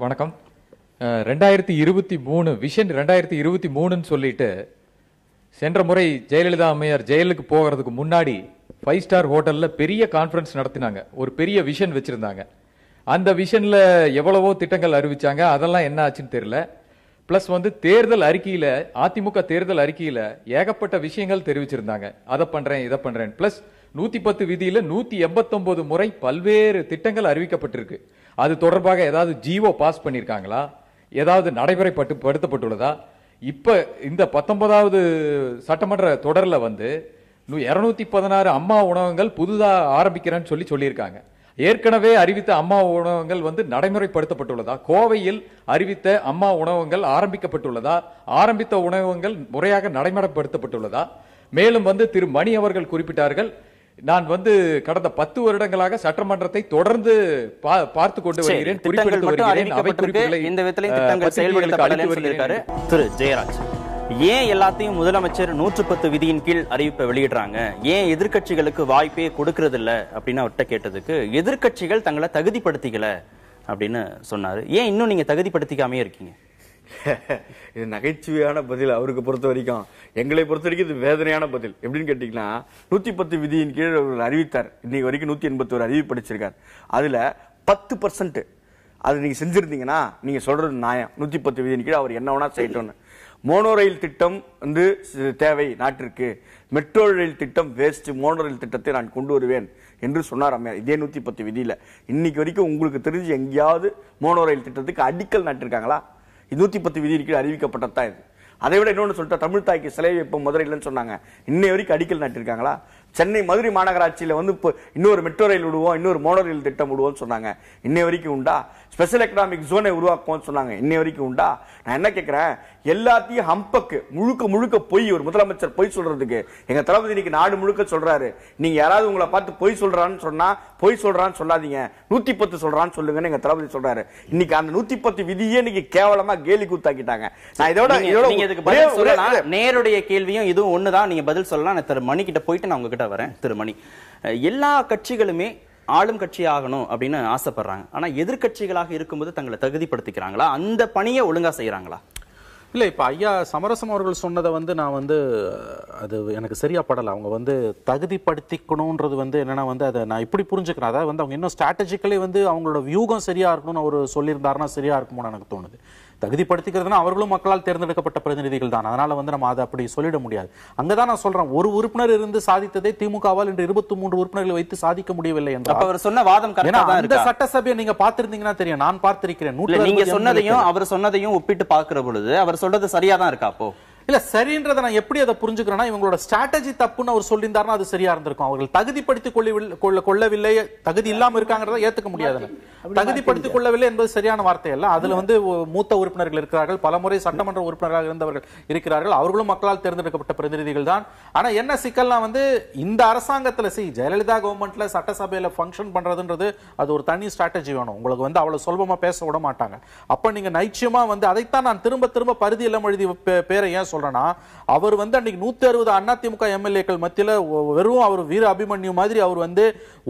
Speaker 6: வணக்கம். 2023 விஷன் 2023 சொல்லிட்டு சென்ற முறை ஜெயலலிதா அம்மையார் ஜெயிலுக்கு போகிறதுக்கு முன்னாடி 5 ஸ்டார் ஹோட்டல்ல பெரிய கான்ஃபரன்ஸ் நடத்தினாங்க, ஒரு பெரிய விஷன் வச்சிருந்தாங்க. அந்த விஷன்ல எவ்வளவோ திட்டங்கள் அறிவிச்சாங்க, அதெல்லாம் என்ன ஆச்சுன்னு தெரியல. பிளஸ் தேர்தல் அறிக்கையில, அதிமுக தேர்தல் அறிக்கையில ஏகப்பட்ட விஷயங்கள் தெரிவிச்சிருந்தாங்க, அதை பண்றேன் இதை பண்றேன். பிளஸ் 110 விதியில 189 முறை பல்வேறு திட்டங்கள் அறிவிக்கப்பட்டிருக்கு. அது தொடர்பாக ஏதாவது ஜிஓ பாஸ் பண்ணிருக்காங்களா, ஏதாவது நடைமுறைப்படுத்தப்பட்டுள்ளதா? இப்ப இந்த 19வது சட்டமன்ற தொடர்ல 216 அம்மா உணவகங்கள் புதுதா ஆரம்பிக்கிறேன்னு சொல்லியிருக்காங்க. ஏற்கனவே அறிவித்த அம்மா உணவகங்கள் நடைமுறைப்படுத்தப்பட்டுள்ளதா? கோவையில் அறிவித்த அம்மா உணவகங்கள் ஆரம்பிக்கப்பட்டுள்ளதா? ஆரம்பித்த உணவகங்கள் முறையாக நடைமுறைப்படுத்தப்பட்டுள்ளதா? மேலும் திரு மணி அவர்கள் குறிப்பிட்டார்கள், நான் கடந்த 10 வருடங்களாக சட்டமன்றத்தை தொடர்ந்து பார்த்து கொண்டு வருகிறேன், குறிப்பிட்டு வருகிறேன், அவை குறிப்புகளை
Speaker 1: இந்த விதத்திலே திட்டங்கள் செயல்படுத்தப்படலன்னு சொல்லியிருக்காரு திரு ஜெயராஜ். ஏன் எல்லாத்தையும் முதலமைச்சர் 110 விதியின் கீழ் அறிவிப்பை வெளியிடுறாங்க, ஏன் எதிர்க்கட்சிகளுக்கு வாய்ப்பே கொடுக்கறது இல்ல அப்படின்னு அவர்கிட்ட கேட்டதுக்கு, எதிர்க்கட்சிகள் தங்களை தகுதிப்படுத்திக்கல அப்படின்னு சொன்னாரு. ஏன் இன்னும் நீங்க தகுதிப்படுத்திக்காமே இருக்கீங்க?
Speaker 3: இது நகைச்சுவையான பதில் அவருக்கு பொறுத்த வரைக்கும். எங்களை பொறுத்த வரைக்கும் இது வேதனையான பதில். எப்படின்னு கேட்டீங்கன்னா, 110 விதியின் கீழ் அவர் அறிவித்தார். இன்னைக்கு வரைக்கும் 181 அறிவிப்பு படிச்சிருக்காரு. அதுல 10% அது நீங்க செஞ்சிருந்தீங்கன்னா நீங்க சொல்றது நியாயம். 110 விதியின் கீழ் அவர் என்ன வேணா செய்யட்டும்னு. மோனோ ரயில் திட்டம் தேவை நாட்டிற்கு, மெட்ரோ ரயில் திட்டம் வேஸ்ட், மோனோ ரயில் திட்டத்தை நான் கொண்டு வருவேன் என்று சொன்னார் அம்மையார். இதே 110 விதியில இன்னைக்கு வரைக்கும் உங்களுக்கு தெரிஞ்சு எங்கேயாவது மோனோ ரயில் திட்டத்துக்கு அடிக்கல் நாட்டிருக்காங்களா? 110 விதியின் கீழ் அறிவிக்கப்பட்டதான் இது. அதை விட இன்னொன்னு சொல்லிட்டா, தமிழ் தாய்க்கு சிலை வைப்போம் மதுரையிலன்னு சொன்னாங்க, இன்னை வரைக்கும் அடிக்கல் நாட்டிருக்காங்களா? சென்னை மதுரை மாநகராட்சியில இப்போ இன்னொரு மெட்ரோ ரயில் விடுவோம், இன்னொரு மோனோ ரயில் திட்டம் விடுவோம்னு சொன்னாங்க, இன்னை வரைக்கும் உண்டா? ஸ்பெஷல் எக்கனாமிக் ஜோனை உருவாக்குவோம்னு சொன்னாங்க, இன்னை வரைக்கும் உண்டா? நான் என்ன கேட்கிறேன், எல்லாத்தையும் ஹம்பக்கு முழுக்க பொய். ஒரு முதலமைச்சர் பொய் சொல்றதுக்கு எங்க தளபதி இன்னைக்கு நாடு முழுக்க சொல்றாரு, நீங்க யாராவது உங்களை பார்த்து பொய் சொல்றான்னு சொன்னா பொய் சொல்றான்னு சொல்லாதீங்க, 110 சொல்றான்னு சொல்லுங்கன்னு எங்க தளபதி சொல்றாரு. இன்னைக்கு அந்த 110 விதியே இன்னைக்கு கேவலமா கேலி கூத்தாக்கிட்டாங்க. நான் இதோட
Speaker 1: நேருடைய கேள்வியும் இதுவும் ஒண்ணுதான், நீங்க பதில் சொல்லலாம். திரு மணி கிட்ட போயிட்டு நான் உங்ககிட்ட வரேன். திரு மணி, எல்லா கட்சிகளுமே ஆளும் கட்சி ஆகணும் அப்படின்னு ஆசைப்படுறாங்க, ஆனா எதிர்கட்சிகளாக இருக்கும்போது தங்களை தகுதிப்படுத்திக்கிறாங்களா? அந்த பணியை ஒழுங்கா செய்யறாங்களா?
Speaker 4: இல்ல, இப்ப ஐயா சமரசம் அவர்கள் சொன்னதை நான் அது எனக்கு சரியா படல. அவங்க தகுதிப்படுத்திக்கணும்ன்றது என்னன்னா அதை நான் இப்படி புரிஞ்சுக்கிறேன். அதாவது அவங்க இன்னும் ஸ்ட்ராட்டஜிக்கலி அவங்களோட வியூகம் சரியா இருக்கணும்னு அவர் சொல்லியிருந்தாருன்னா சரியா இருக்குமோன்னு எனக்கு தோணுது. தகுதிப்படுத்திக்கிறதுனா அவர்களும் மக்களால் தேர்ந்தெடுக்கப்பட்ட பிரதிநிதிகள் தான், அதனால நம்ம அதை அப்படி சொல்லிட முடியாது. அங்கதான் நான் சொல்றேன், ஒரு உறுப்பினர் இருந்து சாதித்ததை திமுகவால் இன்று 23 உறுப்பினர்களை வைத்து சாதிக்க முடியவில்லை என்று அவர் சொன்ன வாதம். அந்த சட்டசபையை நீங்க பார்த்திருந்தீங்கன்னா தெரியும், நான் பார்த்திருக்கிறேன்.
Speaker 1: நீங்க சொன்னதையும் அவர் சொன்னதையும் ஒப்பிட்டு பார்க்கிற பொழுது அவர் சொல்றது சரியா தான் இருக்கா? அப்போ
Speaker 4: இல்ல, சரின்றதை நான் எப்படி அதை புரிஞ்சுக்கிறேன்னா, இவங்களோட ஸ்ட்ராட்டஜி தப்புன்னு அவர் சொல்லியிருந்தாருன்னா அது சரியா இருந்திருக்கும். அவர்கள் தகுதிப்படுத்திக் கொள்ளவில்லை, தகுதி இல்லாம இருக்காங்கிறத ஏத்துக்க முடியாது. தகுதிப்படுத்திக் கொள்ளவில்லை என்பது சரியான வார்த்தை அல்ல. அதுல மூத்த உறுப்பினர்கள் இருக்கிறார்கள், பலமுறை சட்டமன்ற உறுப்பினராக இருந்தவர்கள் இருக்கிறார்கள், அவர்களும் மக்களால் தேர்ந்தெடுக்கப்பட்ட பிரதிநிதிகள் தான். ஆனா என்ன சிக்கல்னா இந்த அரசாங்கத்துல ஜெயலலிதா கவர்மெண்ட்ல சட்டசபையில ஃபங்க்ஷன் பண்றதுன்றது அது ஒரு தனி ஸ்ட்ராட்டஜி வேணும். உங்களுக்கு அவ்வளவு சுலபமா பேச விட மாட்டாங்க. அப்ப நீங்க நைச்சியமா அதைத்தான் நான் திரும்ப பரிதி எல்லாம் எழுதி பேரை ஏன் சொல்றேன்னா, அவர் அன்னைக்கு 160 அதிமுக எம்எல்ஏக்கள் மத்தியில வெறும் அவர் வீர அபிமன்யு மாதிரி அவர்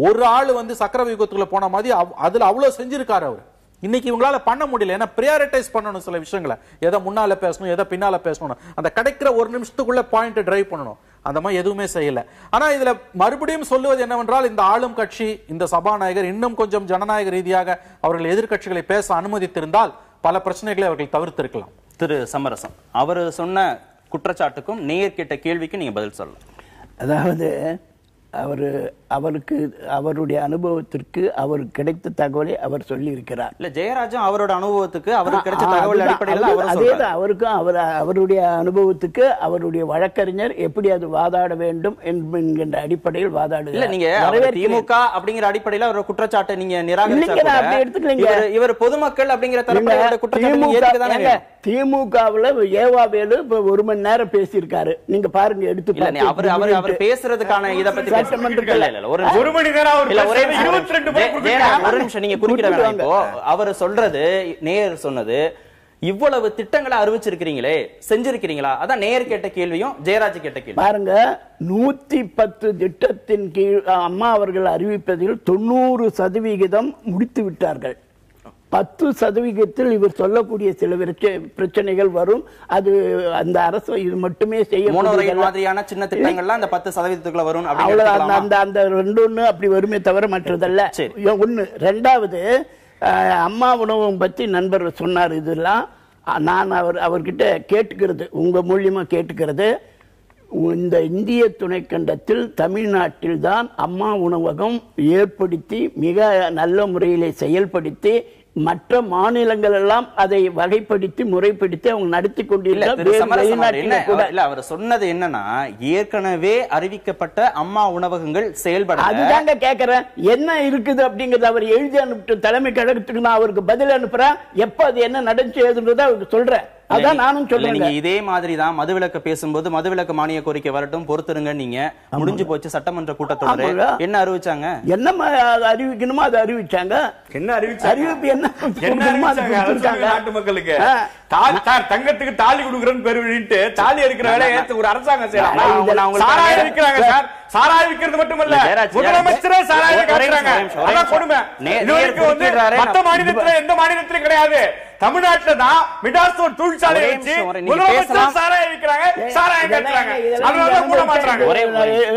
Speaker 4: ஒரு ஆளு சக்கரவியூகத்துக்குள்ள போன மாதிரி அதுல அவ்வளவு செஞ்சிருக்காரு அவர். இன்னைக்கு இவங்களால பண்ண முடியல. ஏன்னா பிரியாரிட்டைஸ் பண்ணணும் சில விஷயங்களை, எதை முன்னால பேசணும் எதை பின்னால பேசணும், அந்த கிடைக்கிற ஒரு நிமிஷத்துக்குள்ள பாயிண்ட் டிரைவ் பண்ணணும், அந்த மாதிரி எதுவுமே செய்யல. ஆனா இதுல மறுபடியும் சொல்லுவது என்னவென்றால், இந்த ஆளும் கட்சி, இந்த சபாநாயகர் இன்னும் கொஞ்சம் ஜனநாயக ரீதியாக அவர்கள் எதிர்கட்சிகளை பேச அனுமதித்திருந்தால் பல பிரச்சனைகளை அவர்கள் தவிர்த்திருக்கலாம்.
Speaker 1: திரு சமரசம், அவர் சொன்ன குற்றச்சாட்டுக்கும் நேயர் கேட்ட கேள்விக்கும் நீங்க பதில் சொல்லலாம்.
Speaker 2: அதாவது அவருக்கு அவருடைய அனுபவத்திற்கு அவருக்கு கிடைத்த தகவலை அவர் சொல்லி இருக்கிறார்.
Speaker 1: இல்ல ஜெயராஜும் அவரோட அனுபவத்துக்கு அவருக்கு கிடைச்ச தகவல் அடிப்படையில்
Speaker 2: அதேதான் அவருக்கும் அவருடைய அனுபவத்துக்கு அவருடைய வழக்கறிஞர் எப்படி அது வாதாட வேண்டும் என்கின்ற அடிப்படையில் வாதாடு.
Speaker 1: இல்ல நீங்க திமுக அப்படிங்கிற அடிப்படையில் அவரோட குற்றச்சாட்டை நீங்க நிராகரிச்சீங்க. இவர் பொதுமக்கள் அப்படிங்கிற தரப்புல குற்றச்சாட்டு
Speaker 2: திமுகவுல ஏவாவேலு இப்ப 1 மணி நேரம் பேசியிருக்காரு. நீங்க பாருங்க எடுத்து
Speaker 1: அவர் பேசுறதுக்கான இத பத்தி அவர் சொல்றது நேர் சொன்னது இவ்வளவு திட்டங்களை அறிவிச்சிருக்கிறீங்களே செஞ்சிருக்கிறீங்களா? அதான் நேர் கேட்ட கேள்வியும் ஜெயராஜ் கேட்ட கேள்வி.
Speaker 2: பாருங்க 110 திட்டத்தின் கீழ் அம்மா அவர்கள் அறிவிப்பதில் 90% முடித்து விட்டார்கள். 10% இவர் சொல்லக்கூடிய சில பிரச்சனைகள் வரும். அது அந்த அரசு இது மட்டுமே செய்ய
Speaker 1: மாதிரியான சின்ன திட்டங்கள்லாம் அந்த 10% வரும்.
Speaker 2: அந்த 2 அப்படி வருமே தவிர மற்றதல்ல. ஒண்ணு. ரெண்டாவது அம்மா உணவகம் பத்தி நண்பர் சொன்னார். இதெல்லாம் நான் அவர்கிட்ட கேட்டுக்கிறது, உங்க மூலியமா கேட்டுக்கிறது, இந்த இந்திய துணைக்கண்டத்தில் தமிழ்நாட்டில் தான் அம்மா உணவகம் ஏற்படுத்தி மிக நல்ல முறையிலே செயல்படுத்தி மற்ற மாநிலங்கள் எல்லாம் அதை வகைப்படுத்தி முறைப்படுத்தி அவங்க நடத்தி கொண்டிருக்கிறார்.
Speaker 1: அவர் சொன்னது என்னன்னா ஏற்கனவே அறிவிக்கப்பட்ட அம்மா உணவகங்கள் செயல்பட.
Speaker 2: அதுதாங்க கேக்குறேன், என்ன இருக்குது அப்படிங்கறது அவர் எழுதி அனுப்பிட்டு தலைமை கழகத்துக்கு நான் அவருக்கு பதில் அனுப்புறேன். எப்ப அது என்ன நடந்துச்சுன்றத அவருக்கு சொல்றேன். அதான் நானும் சொல்றேன்.
Speaker 1: நீங்க இதே மாதிரி தான் மதுவிலக்கு பேசும்போது மதுவிலக்கு மானிய கோரிக்கை வரட்டும் பொறுத்துருங்க. நீங்க முடிஞ்சு போச்சு சட்டமன்ற கூட்டத்தொடர். என்ன அறிவிச்சாங்க?
Speaker 2: என்ன அறிவிக்கணுமோ அதை அறிவிச்சாங்க.
Speaker 3: என்ன அறிவிப்பு
Speaker 7: நாட்டு மக்களுக்கு தங்கத்துக்கு தாலி கொடுக்கறன்னு பெருவிட்டு தாலி இருக்கிற வேலையை ஒரு அரசாங்கம் செய்யலாம். சாராயம் விற்கிறாங்க சார். சாராயம் விற்கிறது மட்டுமல்ல, முதலமைச்சரே சாராயம் காட்டுறாங்க. அதான் கொடுமை. இதுவரைக்கும் வந்து மற்ற மாநிலத்துல எந்த மாநிலத்திலும் கிடையாது. தமிழ்நாட்டுல தான் மிடாஸ் ஒரு தொழிற்சாலை வச்சு முதலமைச்சர் சாராயம் விற்கிறாங்க, சாராயம் காட்டுறாங்க. அதனால கூட மாட்டாங்க.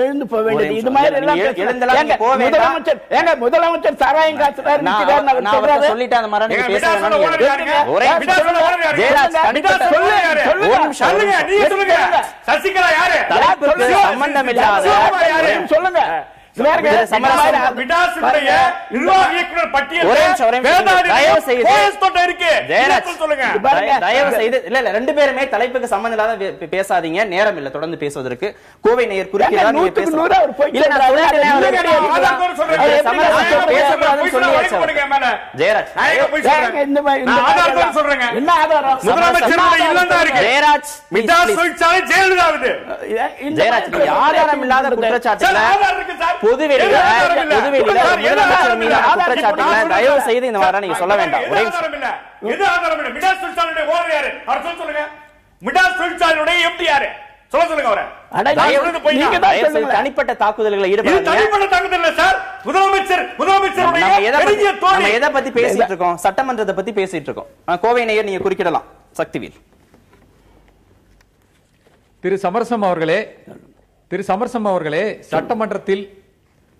Speaker 2: எழுந்து போக வேண்டியது இது மாதிரி எல்லாம் முதலமைச்சர் சாராயம் காட்டுறாரு
Speaker 1: சொல்லிட்டு அந்த மாதிரி
Speaker 7: சசிகலா யாரு?
Speaker 1: சம்பந்தம் இல்லாத
Speaker 2: சொல்லுங்க.
Speaker 1: ரெண்டு பேருமே தலைப்புக்கு சம்பந்தம் இல்லாத பேசாதீங்க. நேரம் இல்ல தொடர்ந்து பேசுவதற்கு. கோவை நேயர் குறுக்கிறார். ஆதாரம் இல்லாத குற்றச்சாட்டு தயவு செய்து இந்த மாதிரி நீங்க சொல்ல வேண்டாம். தனிப்பட்ட தாக்குதல்களை எதை பத்தி பேசிட்டு இருக்கோம்? சட்டமன்றத்தை பத்தி பேசிட்டு இருக்கோம். கோவை நேயர் நீங்க குறுக்கிடலாம். சக்திவேல்.
Speaker 6: திரு சமரசம் அவர்களே,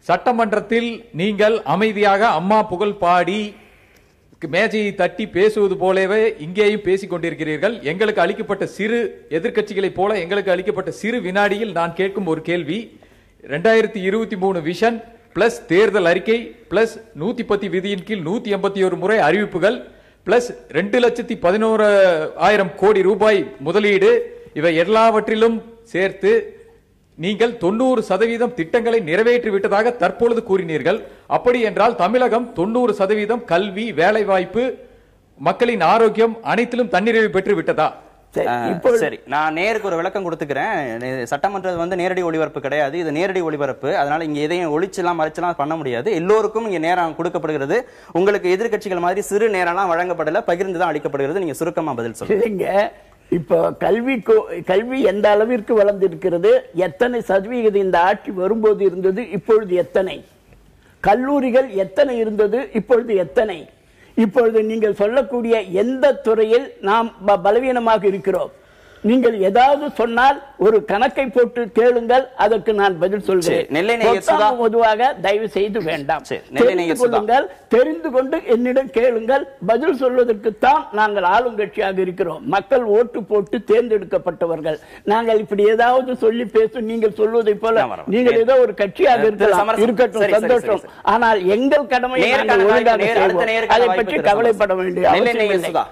Speaker 6: சட்டமன்றத்தில் நீங்கள் அமைதியாக அம்மா புகழ் பாடி மேஜையை தட்டி பேசுவது போலவே இங்கேயும் பேசிக் கொண்டிருக்கிறீர்கள். எங்களுக்கு அளிக்கப்பட்ட சிறு எதிர்க்கட்சிகளைப் போல எங்களுக்கு அளிக்கப்பட்ட சிறு வினாடியில் நான் கேட்கும் ஒரு கேள்வி, 2023 விஷன் பிளஸ் தேர்தல் அறிக்கை பிளஸ் 110 விதியின் கீழ் 181 முறை அறிவிப்புகள் பிளஸ் 2,11,000 கோடி ரூபாய் முதலீடு, இவை எல்லாவற்றிலும் சேர்த்து நீங்கள் 90% திட்டங்களை நிறைவேற்றி விட்டதாக தற்பொழுது கூறினீர்கள். அப்படி என்றால் தமிழகம் 90% கல்வி, வேலைவாய்ப்பு, மக்களின் ஆரோக்கியம் அனைத்திலும் தன்னிறைவு பெற்று விட்டதா?
Speaker 1: சரி, நான் நேருக்கு ஒரு விளக்கம் கொடுத்துக்கிறேன். சட்டமன்றம் வந்து நேரடி ஒளிபரப்பு கிடையாது, இது நேரடி ஒளிபரப்பு. அதனால இங்க எதையும் ஒளிச்செல்லாம் மறைச்செல்லாம் பண்ண முடியாது. எல்லோருக்கும் இங்க நேரம் கொடுக்கப்படுகிறது. உங்களுக்கு எதிர்கட்சிகள் மாதிரி சிறு நேரம்லாம் வழங்கப்படல, பகிர்ந்துதான் அளிக்கப்படுகிறது. நீங்க சுருக்கமா பதில் சொல்லுங்க.
Speaker 2: இப்போ கல்வி எந்த அளவிற்கு வளர்ந்திருக்கிறது, எத்தனை சதவீதம் இந்த ஆட்சி வரும்போது இருந்தது, இப்பொழுது எத்தனை, கல்லூரிகள் எத்தனை இருந்தது, இப்பொழுது எத்தனை, இப்பொழுது நீங்கள் சொல்லக்கூடிய எந்த துறையில் நாம் பலவீனமாக இருக்கிறோம், நீங்கள் ஏதாவது சொன்னால் ஒரு கணக்கை போட்டு கேளுங்கள், அதற்கு நான் பதில் சொல்கிறேன். பொதுவாக தயவு செய்து வேண்டாம். தெரிந்து கொள்ளுங்கள், தெரிந்து கொண்டு என்னிடம் கேளுங்கள். பதில் சொல்வதற்குத்தான் நாங்கள் ஆளுங்கட்சியாக இருக்கிறோம். மக்கள் ஓட்டு போட்டு தேர்ந்தெடுக்கப்பட்டவர்கள். நாங்கள் இப்படி ஏதாவது சொல்லி பேசும் நீங்கள் சொல்வதை போல நீங்கள் ஏதோ ஒரு கட்சியாக இருக்கட்டும், சந்தோஷம். ஆனால் எங்கள் கடமையை அதை பற்றி கவலைப்பட வேண்டிய அவசியம் இல்லை.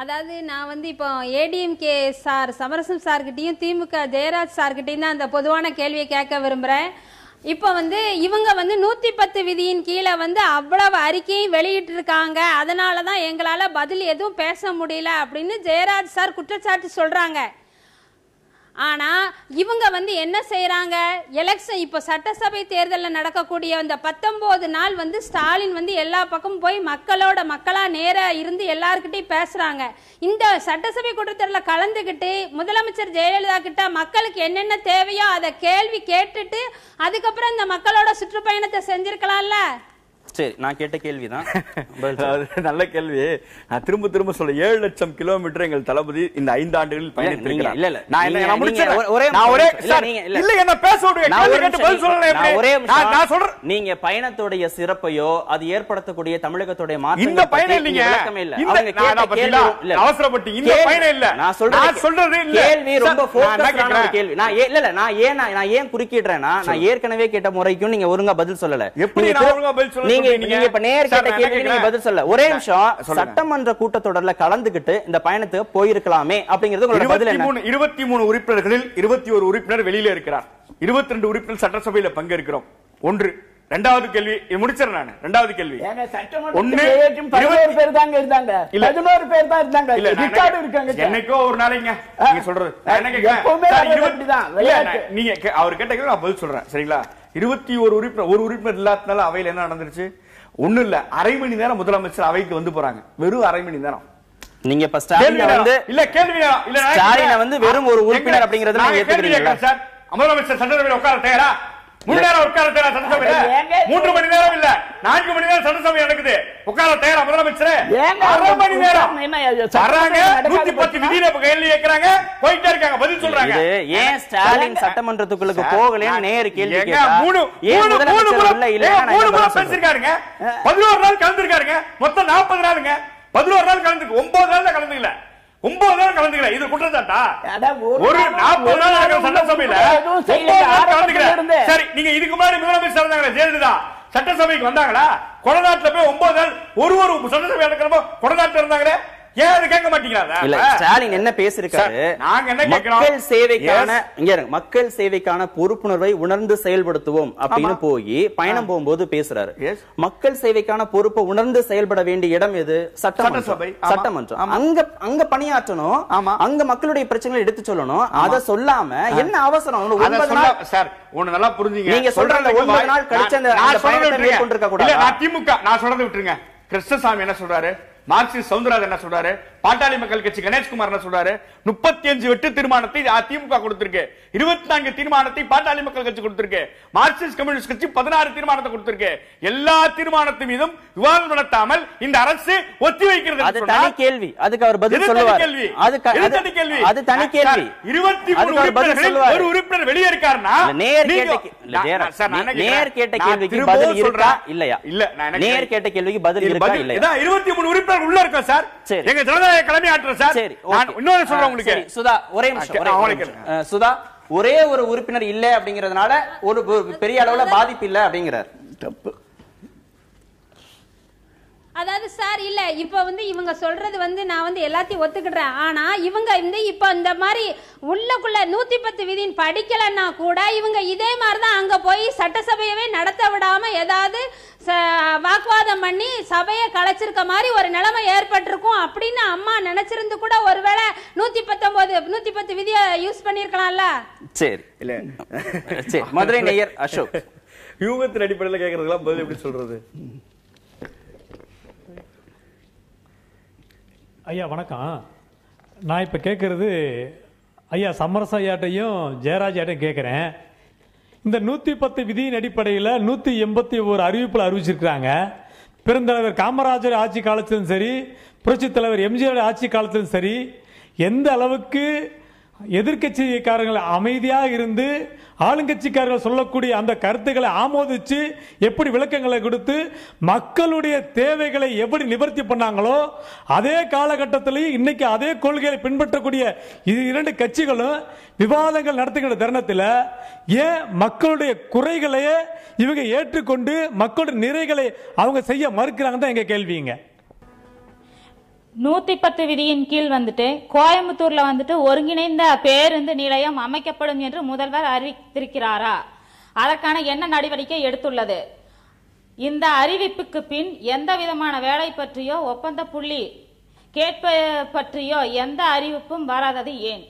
Speaker 8: அதாவது நான் இப்போ ஏடிஎம்கே சார் சமரசம் சார்கிட்டையும் திமுக ஜெயராஜ் சார்கிட்டையும் தான் அந்த பொதுவான கேள்வியை கேட்க விரும்புறேன். இப்போ இவங்க 110 விதியின் கீழே அவ்வளவு அறிக்கையும் வெளியிட்டு இருக்காங்க. அதனாலதான் எங்களால பதில் எதுவும் பேச முடியல அப்படின்னு ஜெயராஜ் சார் குற்றச்சாட்டு சொல்றாங்க. ஆனா இவங்க என்ன செய்யறாங்க, எலெக்ஷன் இப்போ சட்டசபை தேர்தலில் நடக்கக்கூடிய அந்த 19 நாள் ஸ்டாலின் எல்லா பக்கமும் போய் மக்களா நேரா இருந்து எல்லார்கிட்டையும் பேசுறாங்க. இந்த சட்டசபை கூட்டத்தொடரில் கலந்துகிட்டு முதலமைச்சர் ஜெயலலிதா கிட்ட மக்களுக்கு என்னென்ன தேவையோ அதை கேள்வி கேட்டுட்டு அதுக்கப்புறம் இந்த மக்களோட சுற்றுப்பயணத்தை செஞ்சிருக்கலாம்ல.
Speaker 1: சரி, நான் கேட்ட கேள்விதான்
Speaker 3: நல்ல கேள்வி. நான் திரும்ப சொல்ல 7 லட்சம் கிலோமீட்டர் எங்கள் தளபதி இந்த 5 ஆண்டுகளில் பயணித்திருக்கிறார்.
Speaker 1: நீங்க பயணத்துடைய சிறப்பையோ அது ஏற்படுத்தக்கூடிய தமிழகத்துடைய மாற்றம்
Speaker 7: இந்த பயணம் இல்லைங்க, அவசரப்பட்டு இந்த பயணம் இல்ல. நான் சொல்றது
Speaker 1: கேள்வி ரொம்ப ஃபோக்கஸ்டான கேள்வி. நான் ஏன் குறுக்கிடுறேன்னா, நான் ஏற்கனவே கேட்ட முறைக்கும் நீங்க ஒழுங்கா பதில் சொல்லல.
Speaker 7: எப்படி நான் ஒழுங்கா பதில் சொல்ல?
Speaker 1: நீங்க இப்ப நேர் கேட்ட கேள்விக்கு நீங்க பதில் சொல்ல. ஒரே நிமிஷம், சட்டமன்ற கூட்டத்தொடர்ல கலந்துகிட்டு இந்த பயணத்துக்கு போயிருக்கலாமே அப்படிங்கிறது உங்களோட பதில் என்ன?
Speaker 7: 23 உறுப்பினர்களில் 21 உறுப்பினர் வெளியில இருக்கிறார். 22 உறுப்பினர் சட்டசபையில பங்கேற்கிறோம். ஒன்று. இரண்டாவது கேள்வி முடிச்சிடறேன் நான். இரண்டாவது கேள்வி,
Speaker 2: 11 பேர் தான் இருந்தாங்க. 11 பேர் தான் இருந்தாங்க. ரிகார்ட் இருக்காங்க.
Speaker 7: என்னைக்கோ ஒரு நாளைங்க நீங்க சொல்றது. என்ன நீங்க அவர் கேட்ட கேள்வி நான் பதில் சொல்றேன், சரிங்களா? 21 உறுப்பினர், ஒரு உறுப்பினர் இல்லாதனால அவையில் என்ன நடந்துருச்சு? ஒண்ணு இல்ல, அரை மணி நேரம் முதலமைச்சர் அவைக்கு போறாங்க. வெறும் அரை மணி நேரம்.
Speaker 1: நீங்க இப்ப ஸ்டாலின்
Speaker 7: இல்ல கேள்வி இல்ல,
Speaker 1: ஸ்டாலின் வெறும் ஒரு உறுப்பினர் அப்படிங்கறது நீங்க ஏத்துக்கிறீங்களா சார்?
Speaker 7: முதலமைச்சர் சட்டசபையில் உட்கார தயாரா? 3 நேரம் உட்கார தயாரா சட்டசபையில? 3 மணி நேரம் இல்ல, 4 மணி நேரம் சட்டசபை நடக்குது. உட்கார தயாரா முதலமைச்சர்? அரை மணி நேரம் வர்றாங்க, 110 விதியில கேள்வி கேட்கறாங்க, போயிட்டே இருக்காங்க, பதில் சொல்றாங்க.
Speaker 1: ஏன் ஸ்டாலின் சட்டமன்றத்துக்குள்ள போகலன்னு நேர் கேள்வி கேட்டா,
Speaker 7: 3 முறை பேசிருக்காருங்க, 11 நாள் கலந்துருக்காருங்க, மொத்தம் 40 நாளுங்க. 11 நாள் கலந்துருக்கு, 9 நாள் தான் கலந்துக்கல. 9 நாள் கலந்துக்கல. இது குற்றச்சாட்டா? ஒரு 40 நாள் நடக்கிற சட்டசபையில 9 நாள் கலந்துக்கல. சரி, நீங்க இதுக்கு முன்னாடி முதலமைச்சர் இருந்தாங்களே ஜெயலலிதா, சட்டசபைக்கு வந்தாங்களா? கொடநாட்டுல போய் 9 நாள் ஒரு சட்டசபை நடக்கிறப்போ கொடநாட்டுல இருந்தாங்களே, ஏன் அது கேட்க மாட்டீங்களா?
Speaker 1: இல்ல, ஸ்டாலின் என்ன பேசிருக்காரு?
Speaker 7: நாங்க என்ன கேக்குறோம்?
Speaker 1: மக்கள் சேவைக்கான பொறுப்புணர்வை உணர்ந்து செயல்படுத்துவோம் அப்படின்னு போய் பயணம் போகும்போது பேசுறாரு. மக்கள் சேவைக்கான பொறுப்பை உணர்ந்து செயல்பட வேண்டிய இடம் எது? சட்டமன்றம். அங்க பணியாற்றணும், அங்க மக்களுடைய பிரச்சனைகளை எடுத்து சொல்லணும். அத சொல்லாம என்ன அவசரம்?
Speaker 7: சார் ஒண்ணு நல்லா புரிஞ்சுங்க.
Speaker 1: நீங்க சொல்ற 9 நாள் கழிச்சு அந்த பயணத்தை மேற்கொண்டிருக்க கூடாது.
Speaker 7: நான் திமுக நான் சொல்றது விட்டுருங்க. கிருஷ்ணசாமி என்ன சொல்றாரு? மார்க்சிஸ்ட் சவுந்தரராஜன் என்ன சொல்றாரு? பாட்டாளி மக்கள் கட்சி கணேஷ்குமார் என்ன சொல்றாரு? 35 வெட்டு தீர்மானத்தை அதிமுக கொடுத்திருக்கு, 24 தீர்மானத்தை பாட்டாளி மக்கள் கட்சி கொடுத்திருக்கு, மார்க்சிஸ்ட் கம்யூனிஸ்ட் கட்சி 16 தீர்மானத்தை கொடுத்திருக்கு. எல்லா தீர்மானத்தின் மீதும் விவாதம் நடத்தாமல் இந்த அரசு ஒத்திவைக்கிறது.
Speaker 1: அது தனி கேள்வி, அதுக்கு அவர் பதில் சொல்லுவார். அது தனி கேள்வி. 23
Speaker 7: ஒரு உறுப்பினர் வெளியே இருக்காருன்னா
Speaker 1: நேர் கேட்ட கேள்விக்கு பதில் இருக்கா இல்லையா?
Speaker 7: இல்ல,
Speaker 1: நேர் கேட்ட கேள்விக்கு பதில் இருக்கா இல்லையா?
Speaker 7: 23 உறுப்பினர் உள்ள இருக்கோம் சார். எங்க ஜனநாயக கடமை ஆற்றுறோம் சார். இன்னொரு சொல்றேன் உங்களுக்கு.
Speaker 1: சுதா, ஒரே நிமிஷம். சுதா, ஒரே ஒரு உறுப்பினர் இல்ல அப்படிங்கறதுனால ஒரு பெரிய அளவுல பாதிப்பு இல்ல அப்படிங்கிறார். தப்பு.
Speaker 8: அதாவது சார் இல்ல, இப்ப இவங்க சொல்றது நான் எல்லாத்தையும் ஒத்துக்கிடுறேன். ஆனா இவங்க இப்ப இந்த மாதிரி உள்ளக்குள்ள 110 விதியின் படிக்கலன்னா கூட இவங்க இதே மாதிரிதான் அங்க போய் சட்டசபையவே நடத்த விடாம ஏதாவது வாக்குவாதம் பண்ணி சபையை கலைச்சிருக்க மாதிரி ஒரு நிலைமை ஏற்பட்டிருக்கும் அப்படின்னு அம்மா நினைச்சிருந்து கூட ஒருவேளை 110 விதியை யூஸ் பண்ணிருக்கலாம்ல.
Speaker 1: சரி, இல்ல சரி. மதுரை நேயர் அசோக்,
Speaker 3: யூகத்தின் அடிப்படையில் கேட்கறதுலாம் பதில் எப்படி சொல்றது?
Speaker 9: ஐயா வணக்கம். நான் இப்போ கேட்குறது ஐயா சமரச ஐயாட்டையும் ஜெயராஜ் ஐயாட்டையும் கேட்குறேன். இந்த 110 விதியின் அடிப்படையில் 181 அறிவிப்பில் அறிவிச்சிருக்கிறாங்க. பெருந்தலைவர் காமராஜர் ஆட்சி காலத்திலும் சரி, புரட்சி தலைவர் எம்ஜிஆர் ஆட்சி காலத்திலும் சரி, எந்த அளவுக்கு எதிர்கட்சிக்காரர்கள் அமைதியாக இருந்து ஆளுங்கட்சிக்காரர்கள் சொல்லக்கூடிய அந்த கருத்துக்களை ஆமோதிச்சு எப்படி விளக்கங்களை கொடுத்து மக்களுடைய தேவைகளை எப்படி நிவர்த்தி பண்ணாங்களோ அதே காலகட்டத்திலேயும் இன்னைக்கு அதே கொள்கைகளை பின்பற்றக்கூடிய இது இரண்டு கட்சிகளும் விவாதங்கள் நடத்துகிற தருணத்தில் ஏன் மக்களுடைய குறைகளையே இவங்க ஏற்றுக்கொண்டு மக்களுடைய நிறைகளை அவங்க செய்ய மறுக்கிறாங்க தான் எங்க கேள்விங்க.
Speaker 10: 110 விதியின் கீழ் வந்துட்டு கோயம்புத்தூர்ல வந்துட்டு ஒருங்கிணைந்த பேருந்து நிலையம் அமைக்கப்படும் என்று முதல்வர் அறிவித்திருக்கிறாரா? அதற்கான என்ன நடவடிக்கை எடுத்துள்ளது? இந்த அறிவிப்புக்கு பின் எந்த விதமான வேலை பற்றியோ ஒப்பந்த புள்ளி கேட்ப பற்றியோ எந்த அறிவிப்பும் வராதது ஏன்?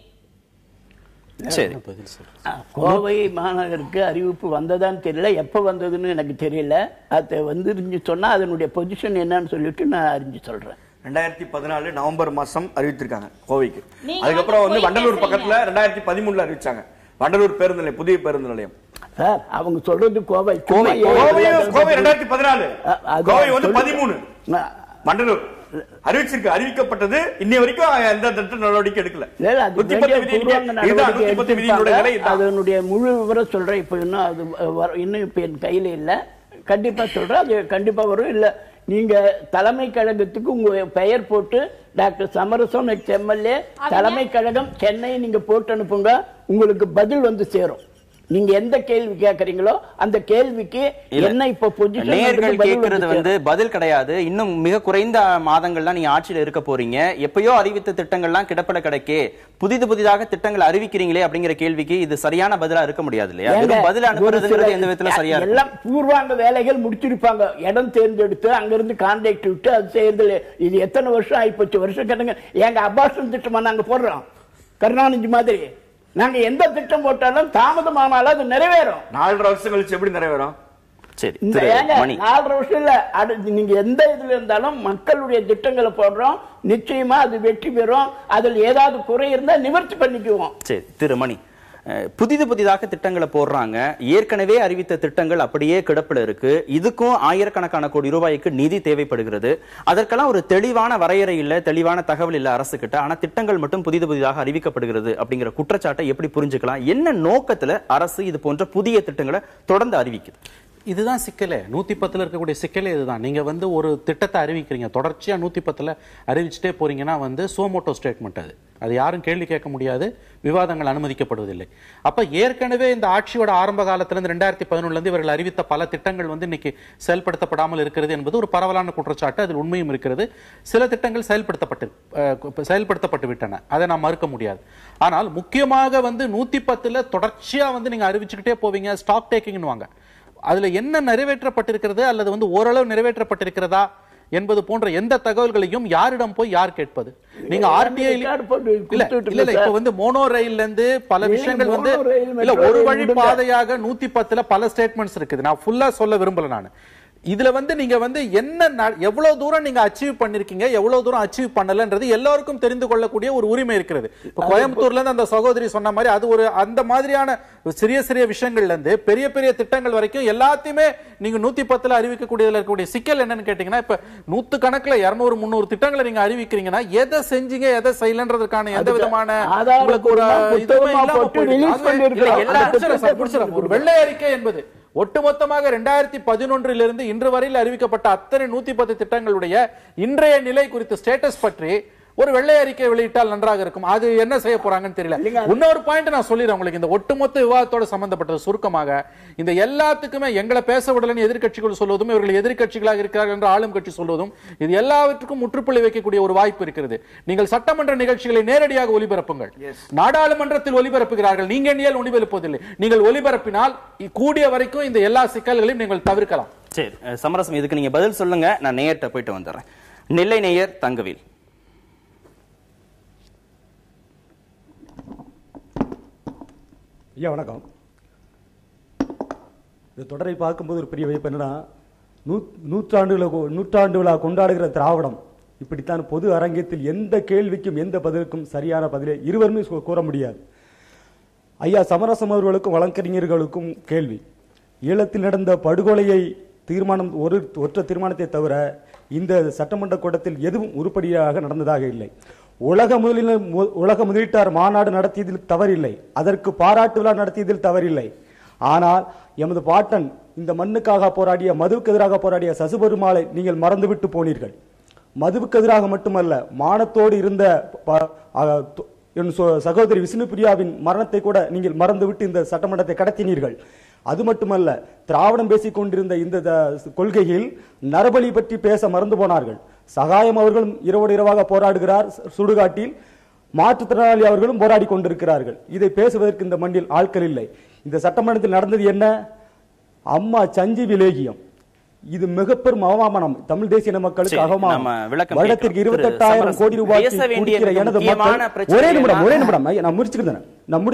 Speaker 2: கோவை மாநகருக்கு அறிவிப்பு வந்ததான்னு தெரியல, எப்ப வந்ததுன்னு எனக்கு தெரியல. அதை வந்து சொன்னா அதனுடைய பொசிஷன் என்னன்னு சொல்லிட்டு நான் அறிஞ்சு சொல்றேன்.
Speaker 3: 2014 நவம்பர் மாசம் அறிவித்திருக்காங்க கோவைக்கு. அதுக்கப்புறம் வந்து வண்டலூர் பக்கத்துல 2013 அறிவிச்சாங்க வண்டலூர் பேருந்து நிலையம், புதிய பேருந்து நிலையம்.
Speaker 2: சார் அவங்க சொல்றது கோவை
Speaker 3: 2014, கோவை வந்து 13, வண்டலூர் அறிவிக்கப்பட்டது. இன்னை வரைக்கும் எந்த திட்ட நடவடிக்கை எடுக்கல.
Speaker 2: அதனுடைய முழு விவரம் சொல்றேன். இப்ப இன்னும் அது இன்னும் இப்ப என் கையில இல்ல. கண்டிப்பா சொல்றேன், அது கண்டிப்பா வரும். இல்ல நீங்க தலைமை கழகத்துக்கு உங்க பெயர் போட்டு டாக்டர் சமரசம் எம்எல்ஏ தலைமை கழகம் சென்னை நீங்க போட்டு அனுப்புங்க, உங்களுக்கு பதில் வந்து சேரும். நீங்க எந்த கேள்வி கேக்குறீங்களோ அந்த கேள்விக்கு என்ன இப்ப
Speaker 1: நேயர்கள் கேட்கறது வந்து பதில் கிடையாது. இன்னும் மிக குறைந்த மாதங்கள்லாம் நீங்க ஆட்சியில இருக்க போறீங்க. எப்பயோ அறிவித்த திட்டங்கள்லாம் கிடப்பட கிடைக்கே, புதிதாக திட்டங்கள் அறிவிக்கிறீங்களே அப்படிங்கிற கேள்விக்கு இது சரியான பதிலா இருக்க முடியாது இல்லையா? பதில் அனுப்புறதுங்கிறது எந்த விதத்துல சரியா
Speaker 2: எல்லாம் பூர்வாங்க வேலைகள் முடிச்சிருப்பாங்க. இடம் தேர்ந்தெடுத்து அங்கிருந்து கான்ட்ராக்ட் விட்டு அது செய்யறது. இது எத்தனை வருஷம் ஆயிப்போச்சு? வருஷம் கணக்கு. எங்க அபார்ஷன் திட்டமா நாங்க போடுறோம் கருணாநிதி மாதிரி. நாங்க எந்த திட்டம் போட்டாலும் தாமதமானாலும் அது நிறைவேறும்.
Speaker 3: 4.5 வருஷம் கழிச்சு எப்படி நிறைவேறும்?
Speaker 1: சரி,
Speaker 2: 4.5 வருஷம் இல்ல, நீங்க எந்த இதுல இருந்தாலும் மக்களுடைய திட்டங்களை போடுறோம், நிச்சயமா அது வெற்றி பெறும். அதில் ஏதாவது குறை இருந்தா நிவர்த்தி பண்ணிக்குவோம்.
Speaker 1: சரி திருமணி, புதிதாக திட்டங்களை போடுறாங்க. ஏற்கனவே அறிவித்த திட்டங்கள் அப்படியே கிடப்பில் இருக்கு. இதுக்கும் ஆயிரக்கணக்கான கோடி ரூபாய்க்கு நிதி தேவைப்படுகிறது. அதற்கெல்லாம் ஒரு தெளிவான வரையறை இல்ல, தெளிவான தகவல் இல்ல அரசு கிட்ட. ஆனா திட்டங்கள் மட்டும் புதிதாக அறிவிக்கப்படுகிறது அப்படிங்கிற குற்றச்சாட்டை எப்படி புரிஞ்சுக்கலாம்? என்ன நோக்கத்துல அரசு இது போன்ற புதிய திட்டங்களை தொடர்ந்து அறிவிக்குது?
Speaker 4: இதுதான் சிக்கலே. 110 இருக்கக்கூடிய சிக்கலே இதுதான். நீங்க வந்து ஒரு திட்டத்தை அறிவிக்கிறீங்க, தொடர்ச்சியா 110 அறிவிச்சுட்டே போறீங்கன்னா வந்து சோமோட்டோ ஸ்டேட்மெண்ட் அது யாரும் கேள்வி கேட்க முடியாது, விவாதங்கள் அனுமதிக்கப்படுவதில்லை. அப்ப ஏற்கனவே இந்த ஆட்சியோட ஆரம்ப காலத்திலிருந்து 2011 இவர்கள் அறிவித்த பல திட்டங்கள் வந்து இன்னைக்கு செயல்படுத்தப்படாமல் இருக்கிறது என்பது ஒரு பரவலான குற்றச்சாட்டு. அதில் உண்மையும் இருக்கிறது. சில திட்டங்கள் செயல்படுத்தப்பட்டு விட்டன, அதை நாம் மறுக்க முடியாது. ஆனால் முக்கியமாக வந்து 110 தொடர்ச்சியா வந்து நீங்க அறிவிச்சுக்கிட்டே போவீங்க. ஸ்டாக் டேக்கிங் வாங்க, அதுல என்ன நிறைவேற்றப்பட்டிருக்கிறது அல்லது வந்து ஓரளவு நிறைவேற்றப்பட்டிருக்கிறதா என்பது போன்ற எந்த தகவல்களையும் யாரிடம் போய் யார் கேட்பது? நீங்க ஆர்டிஐ இல்ல இப்ப வந்து மோனோ ரயில்ல இருந்து பல விஷயங்கள் வந்து இல்ல ஒரு வழி பாதையாக 110 பல ஸ்டேட்மெண்ட்ஸ் இருக்குது. நான் ஃபுல்லா சொல்ல விரும்பல. நான் இதுல வந்து நீங்க வந்து என்ன எவ்வளவு தூரம் நீங்க அச்சீவ் பண்ணிருக்கீங்க, எவ்வளவு தூரம் அச்சீவ் பண்ணலன்றது எல்லாருக்கும் தெரிந்து கொள்ளக்கூடிய ஒரு உரிமை இருக்கிறது. இப்ப கோயம்புத்தூர்ல இருந்து அந்த சகோதரி சொன்ன மாதிரி அது ஒரு அந்த மாதிரியான சிறிய விஷயங்கள்ல இருந்து பெரிய திட்டங்கள் வரைக்கும் எல்லாத்தையுமே நீங்க 110 அறிவிக்கக்கூடியதுல இருக்கக்கூடிய சிக்கல் என்னன்னு கேட்டீங்கன்னா, இப்ப 100 கணக்குல 200-300 திட்டங்களை நீங்க அறிவிக்கிறீங்கன்னா எதை செஞ்சீங்க எதை செய்யலன்றதுக்கான எந்த விதமான ஒரு வெள்ளை அறிக்கை என்பது ஒட்டுமொத்தமாக 2011 இன்று வரையில் அறிவிக்கப்பட்ட அத்தனை 110 திட்டங்களுடைய இன்றைய நிலை குறித்த ஸ்டேட்டஸ் பற்றி ஒரு வெள்ளை அறிக்கை வெளியிட்டால் நன்றாக இருக்கும். அது என்ன செய்ய போறாங்கன்னு தெரியல. இன்னொரு பாயிண்ட் நான் சொல்லிடுறேன் உங்களுக்கு. இந்த ஒட்டுமொத்த விவாதத்தோட சம்பந்தப்பட்டது சுருக்கமாக இந்த எல்லாத்துக்குமே எங்களை பேச விடலன்னு எதிர்கட்சிகள் சொல்வதும் இவர்கள் எதிர்கட்சிகளாக இருக்கிறார்கள் என்று ஆளும் கட்சி சொல்வதும் இது எல்லாவற்றுக்கும் முற்றுப்புள்ளி வைக்கக்கூடிய ஒரு வாய்ப்பு இருக்கிறது. நீங்கள் சட்டமன்ற நிகழ்ச்சிகளை நேரடியாக ஒலிபரப்புங்கள். நாடாளுமன்றத்தில் ஒலிபரப்புகிறார்கள், நீங்க ஏன் ஒலிபரப்புவதில்லை? நீங்கள் ஒலிபரப்பினால் கூடிய வரைக்கும் இந்த எல்லா சிக்கல்களையும் நீங்கள் தவிர்க்கலாம்.
Speaker 1: சரி சமரசம், இதுக்கு நீங்க பதில் சொல்லுங்க. நான் நேயர்கிட்ட போயிட்டு வந்துடுறேன். நெல்லை நேயர் தங்கவேல்.
Speaker 11: ஐயா வணக்கம். இந்த தொடரை பார்க்கும்போது ஒரு பெரிய வாய்ப்பு என்னன்னா, நூற்றாண்டு விழா கொண்டாடுகிற திராவிடம் இப்படித்தான் பொது அரங்கத்தில் எந்த கேள்விக்கும் எந்த பதிலுக்கும் சரியான பதிலை இருவருமே கூற முடியாது. ஐயா சமரசம் அவர்களுக்கும் வழக்கறிஞர்களுக்கும் கேள்வி. ஈழத்தில் நடந்த படுகொலையை தீர்மானம் ஒற்றை தீர்மானத்தை தவிர இந்த சட்டமன்ற கூட்டத்தில் எதுவும் உருப்படியாக நடந்ததாக இல்லை. உலக முதலீட்டார் மாநாடு நடத்தியதில் தவறில்லை, அதற்கு பாராட்டு விழா நடத்தியதில் தவறில்லை. ஆனால் எமது பாட்டன் இந்த மண்ணுக்காக போராடிய, மதுவுக்கு எதிராக போராடிய சசுபெருமாளை நீங்கள் மறந்துவிட்டு போனீர்கள். மதுவுக்கு எதிராக மட்டுமல்ல, மானத்தோடு இருந்த என் சகோதரி விஷ்ணுபிரியாவின் மரணத்தை கூட நீங்கள் மறந்துவிட்டு இந்த சட்டமன்றத்தை கடத்தினீர்கள். அது மட்டுமல்ல, திராவிடம் பேசிக் கொண்டிருந்த இந்த கொள்கையில் நரபலி பற்றி பேச மறந்து போனார்கள். சகாயம் அவர்களும் இரவோடு இரவாக போராடுகிறார் சுடுகாட்டில், மாற்றுத்திறனாளி அவர்களும் போராடி கொண்டிருக்கிறார்கள். இதை பேசுவதற்கு இந்த மண்ணில் ஆட்கள் இல்லை. இந்த சட்டமன்றத்தில் நடந்தது என்ன? அம்மா சஞ்சீவி லேகியம். இது மிக பெரும் அவமானம், தமிழ் தேசிய மக்களுக்கு அவமானம். வருடத்திற்கு 28,000 கோடி ரூபாய் எனது மக்கள். ஒரே நிமிடம் நான்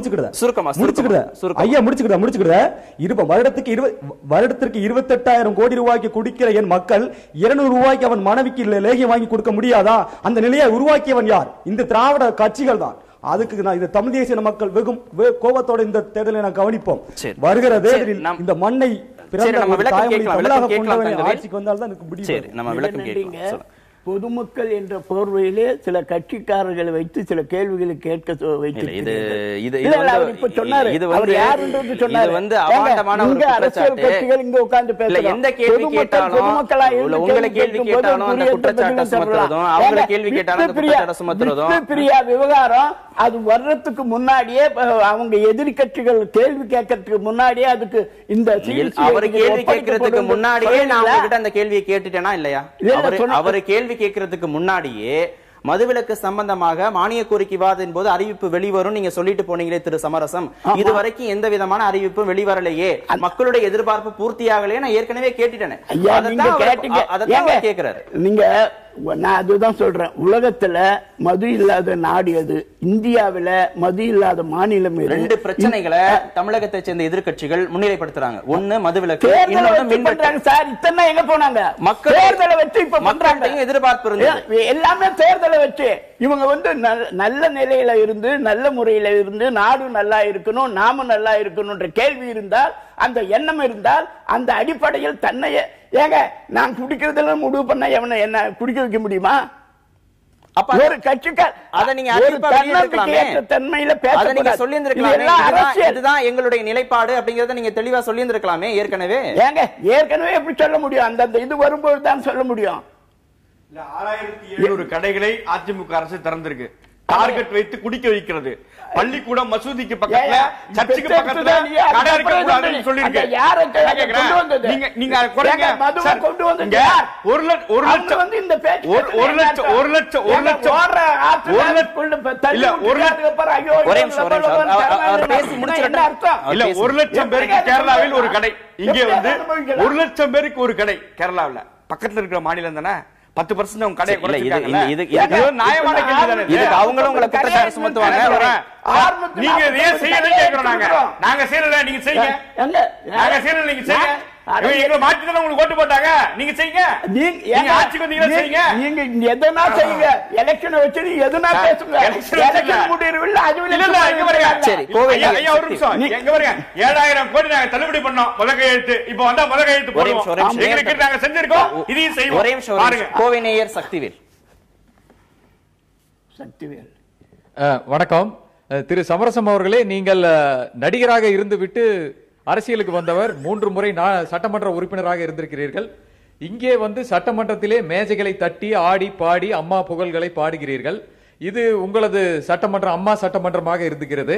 Speaker 11: வருடத்திற்கு 28,000 கோடி ரூபாய்க்கு குடிக்கிற என் மக்கள் 200 ரூபாய்க்கு அவன் மனைவிக்கு லேகியம் வாங்கி கொடுக்க முடியாதா? அந்த நிலையை உருவாக்கியவன் யார்? இந்த திராவிட கட்சிகள் தான். அதுக்கு நான் இந்த தமிழ் தேசிய மக்கள் வெகும் கோபத்தோட இந்த தேர்தலை நான் கவனிப்போம். வருகிற தேர்தலில் இந்த மண்ணை ஆட்சிக்கு வந்தால்தான்
Speaker 2: பொதுமக்கள் என்ற போர்வையிலே சில கட்சிக்காரர்களை வைத்து சில கேள்விகளை கேட்க வைத்து அரசியல் கட்சிகள் இங்க உட்கார்ந்து பிரியா விவகாரம் அது வர்றதுக்கு முன்னாடியே அவங்க எதிரி கட்சிகள் கேள்வி கேட்கறதுக்கு முன்னாடியே அதுக்கு இந்த
Speaker 1: அவர் கேள்வி கேட்கறதுக்கு முன்னாடியே நான் உங்ககிட்ட அந்த கேள்வியை கேட்டுட்டேனா இல்லையா? அவர் கேள்வி கேட்கறதுக்கு முன்னாடியே மதுவிலக்கு சம்பந்தமாக மானிய கோரிக்கை விவாதத்தின் போது அறிவிப்பு வெளிவரும் நீங்க சொல்லிட்டு போனீங்களே திரு சமரசம், இதுவரைக்கும் எந்த விதமான அறிவிப்பும் வெளிவரலையே, மக்களுடைய எதிர்பார்ப்பு பூர்த்தியாகலையே, நான் ஏற்கனவே கேட்டுட்டேன். கேட்கிறாரு
Speaker 2: நீங்க. நான் அதுதான் சொல்றேன், உலகத்துல மது இல்லாத நாடு அது, இந்தியாவில மது இல்லாத மாநிலம்.
Speaker 1: 2 பிரச்சனைகளை தமிழகத்தை சேர்ந்த எதிர்கட்சிகள் முன்னிலைப்படுத்துறாங்க. ஒண்ணு மதுவிலக்கு,
Speaker 2: சார் இத்தனை எங்க போனாங்க? மக்கள் தேர்தலை வச்சு இப்ப பண்றாங்க.
Speaker 1: எதிர்பார்ப்பு இருந்தது
Speaker 2: எல்லாமே தேர்தலை வச்சு. இவங்க நல்ல நிலையில இருந்து, நல்ல முறையில இருந்து, நாடு நல்லா இருக்கணும், நாம நல்லா இருக்கணும்ன்ற கேள்வி இருந்தால், அந்த எண்ணம் இருந்தால், அந்த அடிப்படையில் தன்னையே ஏங்க நான் குடிக்கிறதுல முடிவு பண்ண எவனை என்ன குடிக்க வைக்க முடியுமா? ஒரு கட்சிக்கார்
Speaker 1: அதை நீங்க
Speaker 2: தன்மையில
Speaker 1: இதுதான் எங்களுடைய நிலைப்பாடு அப்படிங்கறத நீங்க தெளிவா சொல்லி இருந்திருக்கலாமே. ஏற்கனவே
Speaker 2: எப்படி சொல்ல முடியும்? அந்த இது வரும்போது தான் சொல்ல முடியும்.
Speaker 7: 6700 கடைகளை அதிமுக அரசு திறந்திருக்கு, டார்கெட் வைத்து குடிக்க வைக்கிறது. பள்ளிக்கூடம் மசூதிக்கு பக்கத்துல, சர்ச்சுக்கு பக்கத்துல கடை இருக்க கூடாதுன்னு சொல்லிருக்கு. நீங்க குறைங்க. 1,00,000 பேருக்கு கேரளாவில் ஒரு கடை, இங்கே 1,00,000 பேருக்கு ஒரு கடை. கேரளாவில் பக்கத்துல இருக்கிற மாநிலம் தானே 10% அவங்க கடையை குறைச்சிருக்காங்க. நியாயமான கேள்வி தானே.
Speaker 1: இதுக்கு அவங்களும் உங்களை குற்றச்சாட்டு சுமத்துவாங்க.
Speaker 7: நீங்க ஏன் செய்யணும் கேக்குறோம். நாங்க செய்யல, நீங்க செய்யுங்க. நாங்க செய்யல, நீங்க செய்யுங்க. எங்களை மாற்றி தானே உங்களுக்கு ஓட்டு போட்டாங்க, நீங்க செய்யுங்க. நீங்க ஆட்சிக்கு வந்தீங்கன்னா செய்யுங்க.
Speaker 2: நீங்க எதனா செய்யுங்க, எலெக்ஷனை வச்சு எதனா பேசுங்க. எலெக்ஷன் முடியவில்லை, அதுவும் இல்ல.
Speaker 7: எங்க வரீங்க? சரி ஐயா ஒரு நிமிஷம், எங்க வரீங்க? 7,000 கோடி நாங்க தள்ளுபடி பண்ணோம் முதல் கையெழுத்து. இப்போ வந்தா முதல் கையெழுத்து போடுவோம். எங்களுக்கு நாங்க செஞ்சிருக்கோம், இதையும் செய்வோம். பாருங்க.
Speaker 1: கோவை நேயர் சக்திவேல்.
Speaker 6: வணக்கம் திரு சமரசம் அவர்களே, நீங்கள் நடிகராக இருந்து விட்டு அரசியலுக்கு வந்தவர், 3 முறை சட்டமன்ற உறுப்பினராக இருந்திருக்கிறீர்கள். இங்கே சட்டமன்றத்திலே மேஜைகளை தட்டி ஆடி பாடி அம்மா புகழ்களை பாடுகிறீர்கள். இது உங்களது சட்டமன்றம் அம்மா சட்டமன்றமாக இருக்கிறது.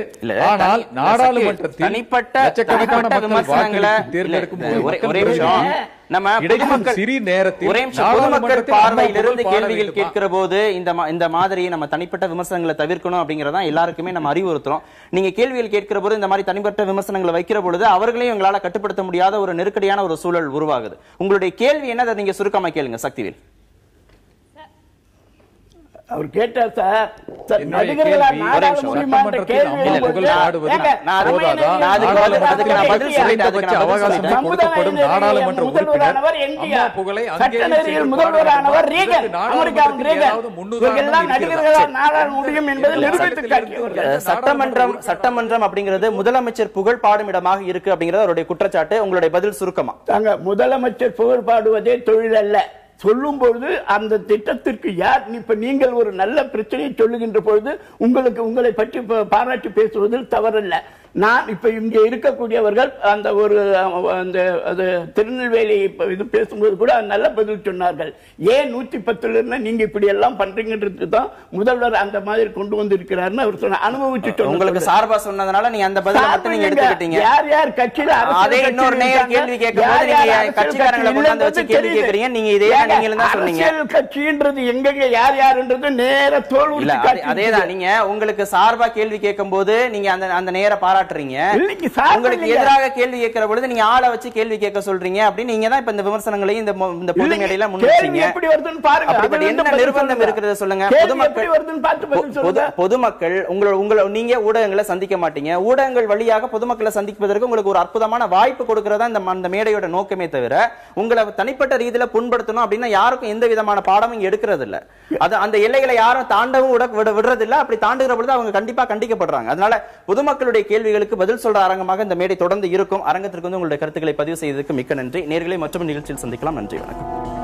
Speaker 6: ஆனால் நாடாளுமன்றத்தில் லட்சக்கணக்கான மக்கள் வாக்களித்து தேர்ந்தெடுக்கும் சிறிய நேரத்தில்
Speaker 1: பொதுமக்கள் பார்வையிலிருந்து கேள்விகள் கேட்கிற போது இந்த மாதிரி நம்ம தனிப்பட்ட விமர்சனங்களை தவிர்க்கணும் அப்படிங்கறத எல்லாருக்குமே நம்ம அறிவுறுத்துறோம். நீங்க கேள்விகள் கேட்கிற போது இந்த மாதிரி தனிப்பட்ட விமர்சனங்களை வைக்கிற பொழுது அவர்களையும் உங்களால கட்டுப்படுத்த முடியாத ஒரு நெருக்கடியான ஒரு சூழல் உருவாகுது. உங்களுடைய கேள்வி என்ன, அதை நீங்க சுருக்கமா கேளுங்க சக்திவேல்.
Speaker 2: அவர் கேட்டார் சார், நடிகர்களா நாடாளுமன்ற கேள்வி முதல்வரானவர் என்டிஆர், சட்டநெறியில் முதல்வரானவர் ரீகன், அமெரிக்காவின் ரீகன், இவர்களெல்லாம் நடிகர்களா நாடாள முடியும் என்பதை நிரூபித்து காட்டியவர்கள்.
Speaker 1: சட்டமன்றம் அப்படிங்கிறது முதலமைச்சர் புகழ் பாடும் இடமாக இருக்கு அப்படிங்கிறது அவருடைய குற்றச்சாட்டு. உங்களுடைய பதில் சுருக்கமா?
Speaker 2: முதலமைச்சர் புகழ் பாடுவதே தொழில் அல்ல. சொல்லும் பொழுது அந்த திட்டத்திற்கு யார், இப்ப நீங்கள் ஒரு நல்ல பிரச்சனையை சொல்லுகின்ற பொழுது உங்களை பற்றி பாராட்டி பேசுவதில் தவறல்ல. நான் இப்ப இங்க இருக்கக்கூடியவர்கள் அந்த ஒரு அந்த திருநெல்வேலி இது பேசும்போது கூட நல்ல பதில் சொன்னார்கள். ஏன் 110 நீங்க இப்படி எல்லாம் பண்றீங்கன்றது தான் முதல்வர் அந்த மாதிரி கொண்டு வந்திருக்கிறார்னு அவர் சொன்ன அனுபவிச்சு சொன்னார்.
Speaker 1: உங்களுக்கு சார்பா சொன்னதுனால நீங்க அந்த பதிலை மட்டும் நீங்க எடுத்துக்கிட்டீங்க.
Speaker 2: யார் யார் கட்சியில
Speaker 1: அதே இன்னொரு நேயர் கேள்வி கேட்கும்போது நீங்க கட்சிக்காரங்களை கொண்டாந்து வச்சு கேள்வி கேக்குறீங்க. நீங்க இதே நீங்க தான் சொன்னீங்க.
Speaker 2: கட்சின்றது எங்க யார் யாருன்றது நேர தோல்
Speaker 1: இல்ல, அதேதான். நீங்க உங்களுக்கு சார்பா கேள்வி கேட்கும்போது நீங்க அந்த நேர பாராட்டுறீங்க. உங்களுக்கு எதிராக கேள்வி கேட்கிற பொழுது நீங்க ஆளை வச்சு கேள்வி கேட்க சொல்றீங்க அப்படின்னு நீங்க தான் இப்ப இந்த விமர்சனங்களையும் இந்த பொது மேடையில முன்வச்சீங்க. அப்படி என்ன நிர்பந்தம் இருக்கிறது சொல்லுங்க. பொதுமக்கள் நீங்க ஊடகங்களை சந்திக்க மாட்டீங்க. ஊடகங்கள் வழியாக பொதுமக்களை சந்திப்பதற்கு உங்களுக்கு ஒரு அற்புதமான வாய்ப்பு கொடுக்கிறதா இந்த மேடையோட நோக்கமே தவிர உங்களை தனிப்பட்ட ரீதியில புண்படுத்தணும் அப்படின்னா யாருக்கும் எந்த விதமான பாடமும் எடுக்கிறது இல்ல. அது அந்த எல்லைகளை யாரும் தாண்டவும் விடுறது இல்ல. அப்படி தாண்டுகிற பொழுது அவங்க கண்டிப்பா கண்டிக்கப்படுறாங்க. அதனால பொதுமக்களுடைய கேள்விகளுக்கு பதில் சொல்ற அரங்கமாக இந்த மேடை தொடர்ந்து இருக்கும். அரங்கத்திற்கு வந்து உங்களுடைய கருத்துக்களை பதிவு செய்ததற்கு மிக்க நன்றி. நேர்களை மற்றொரு நிகழ்ச்சியில் சந்திக்கலாம். நன்றி, வணக்கம்.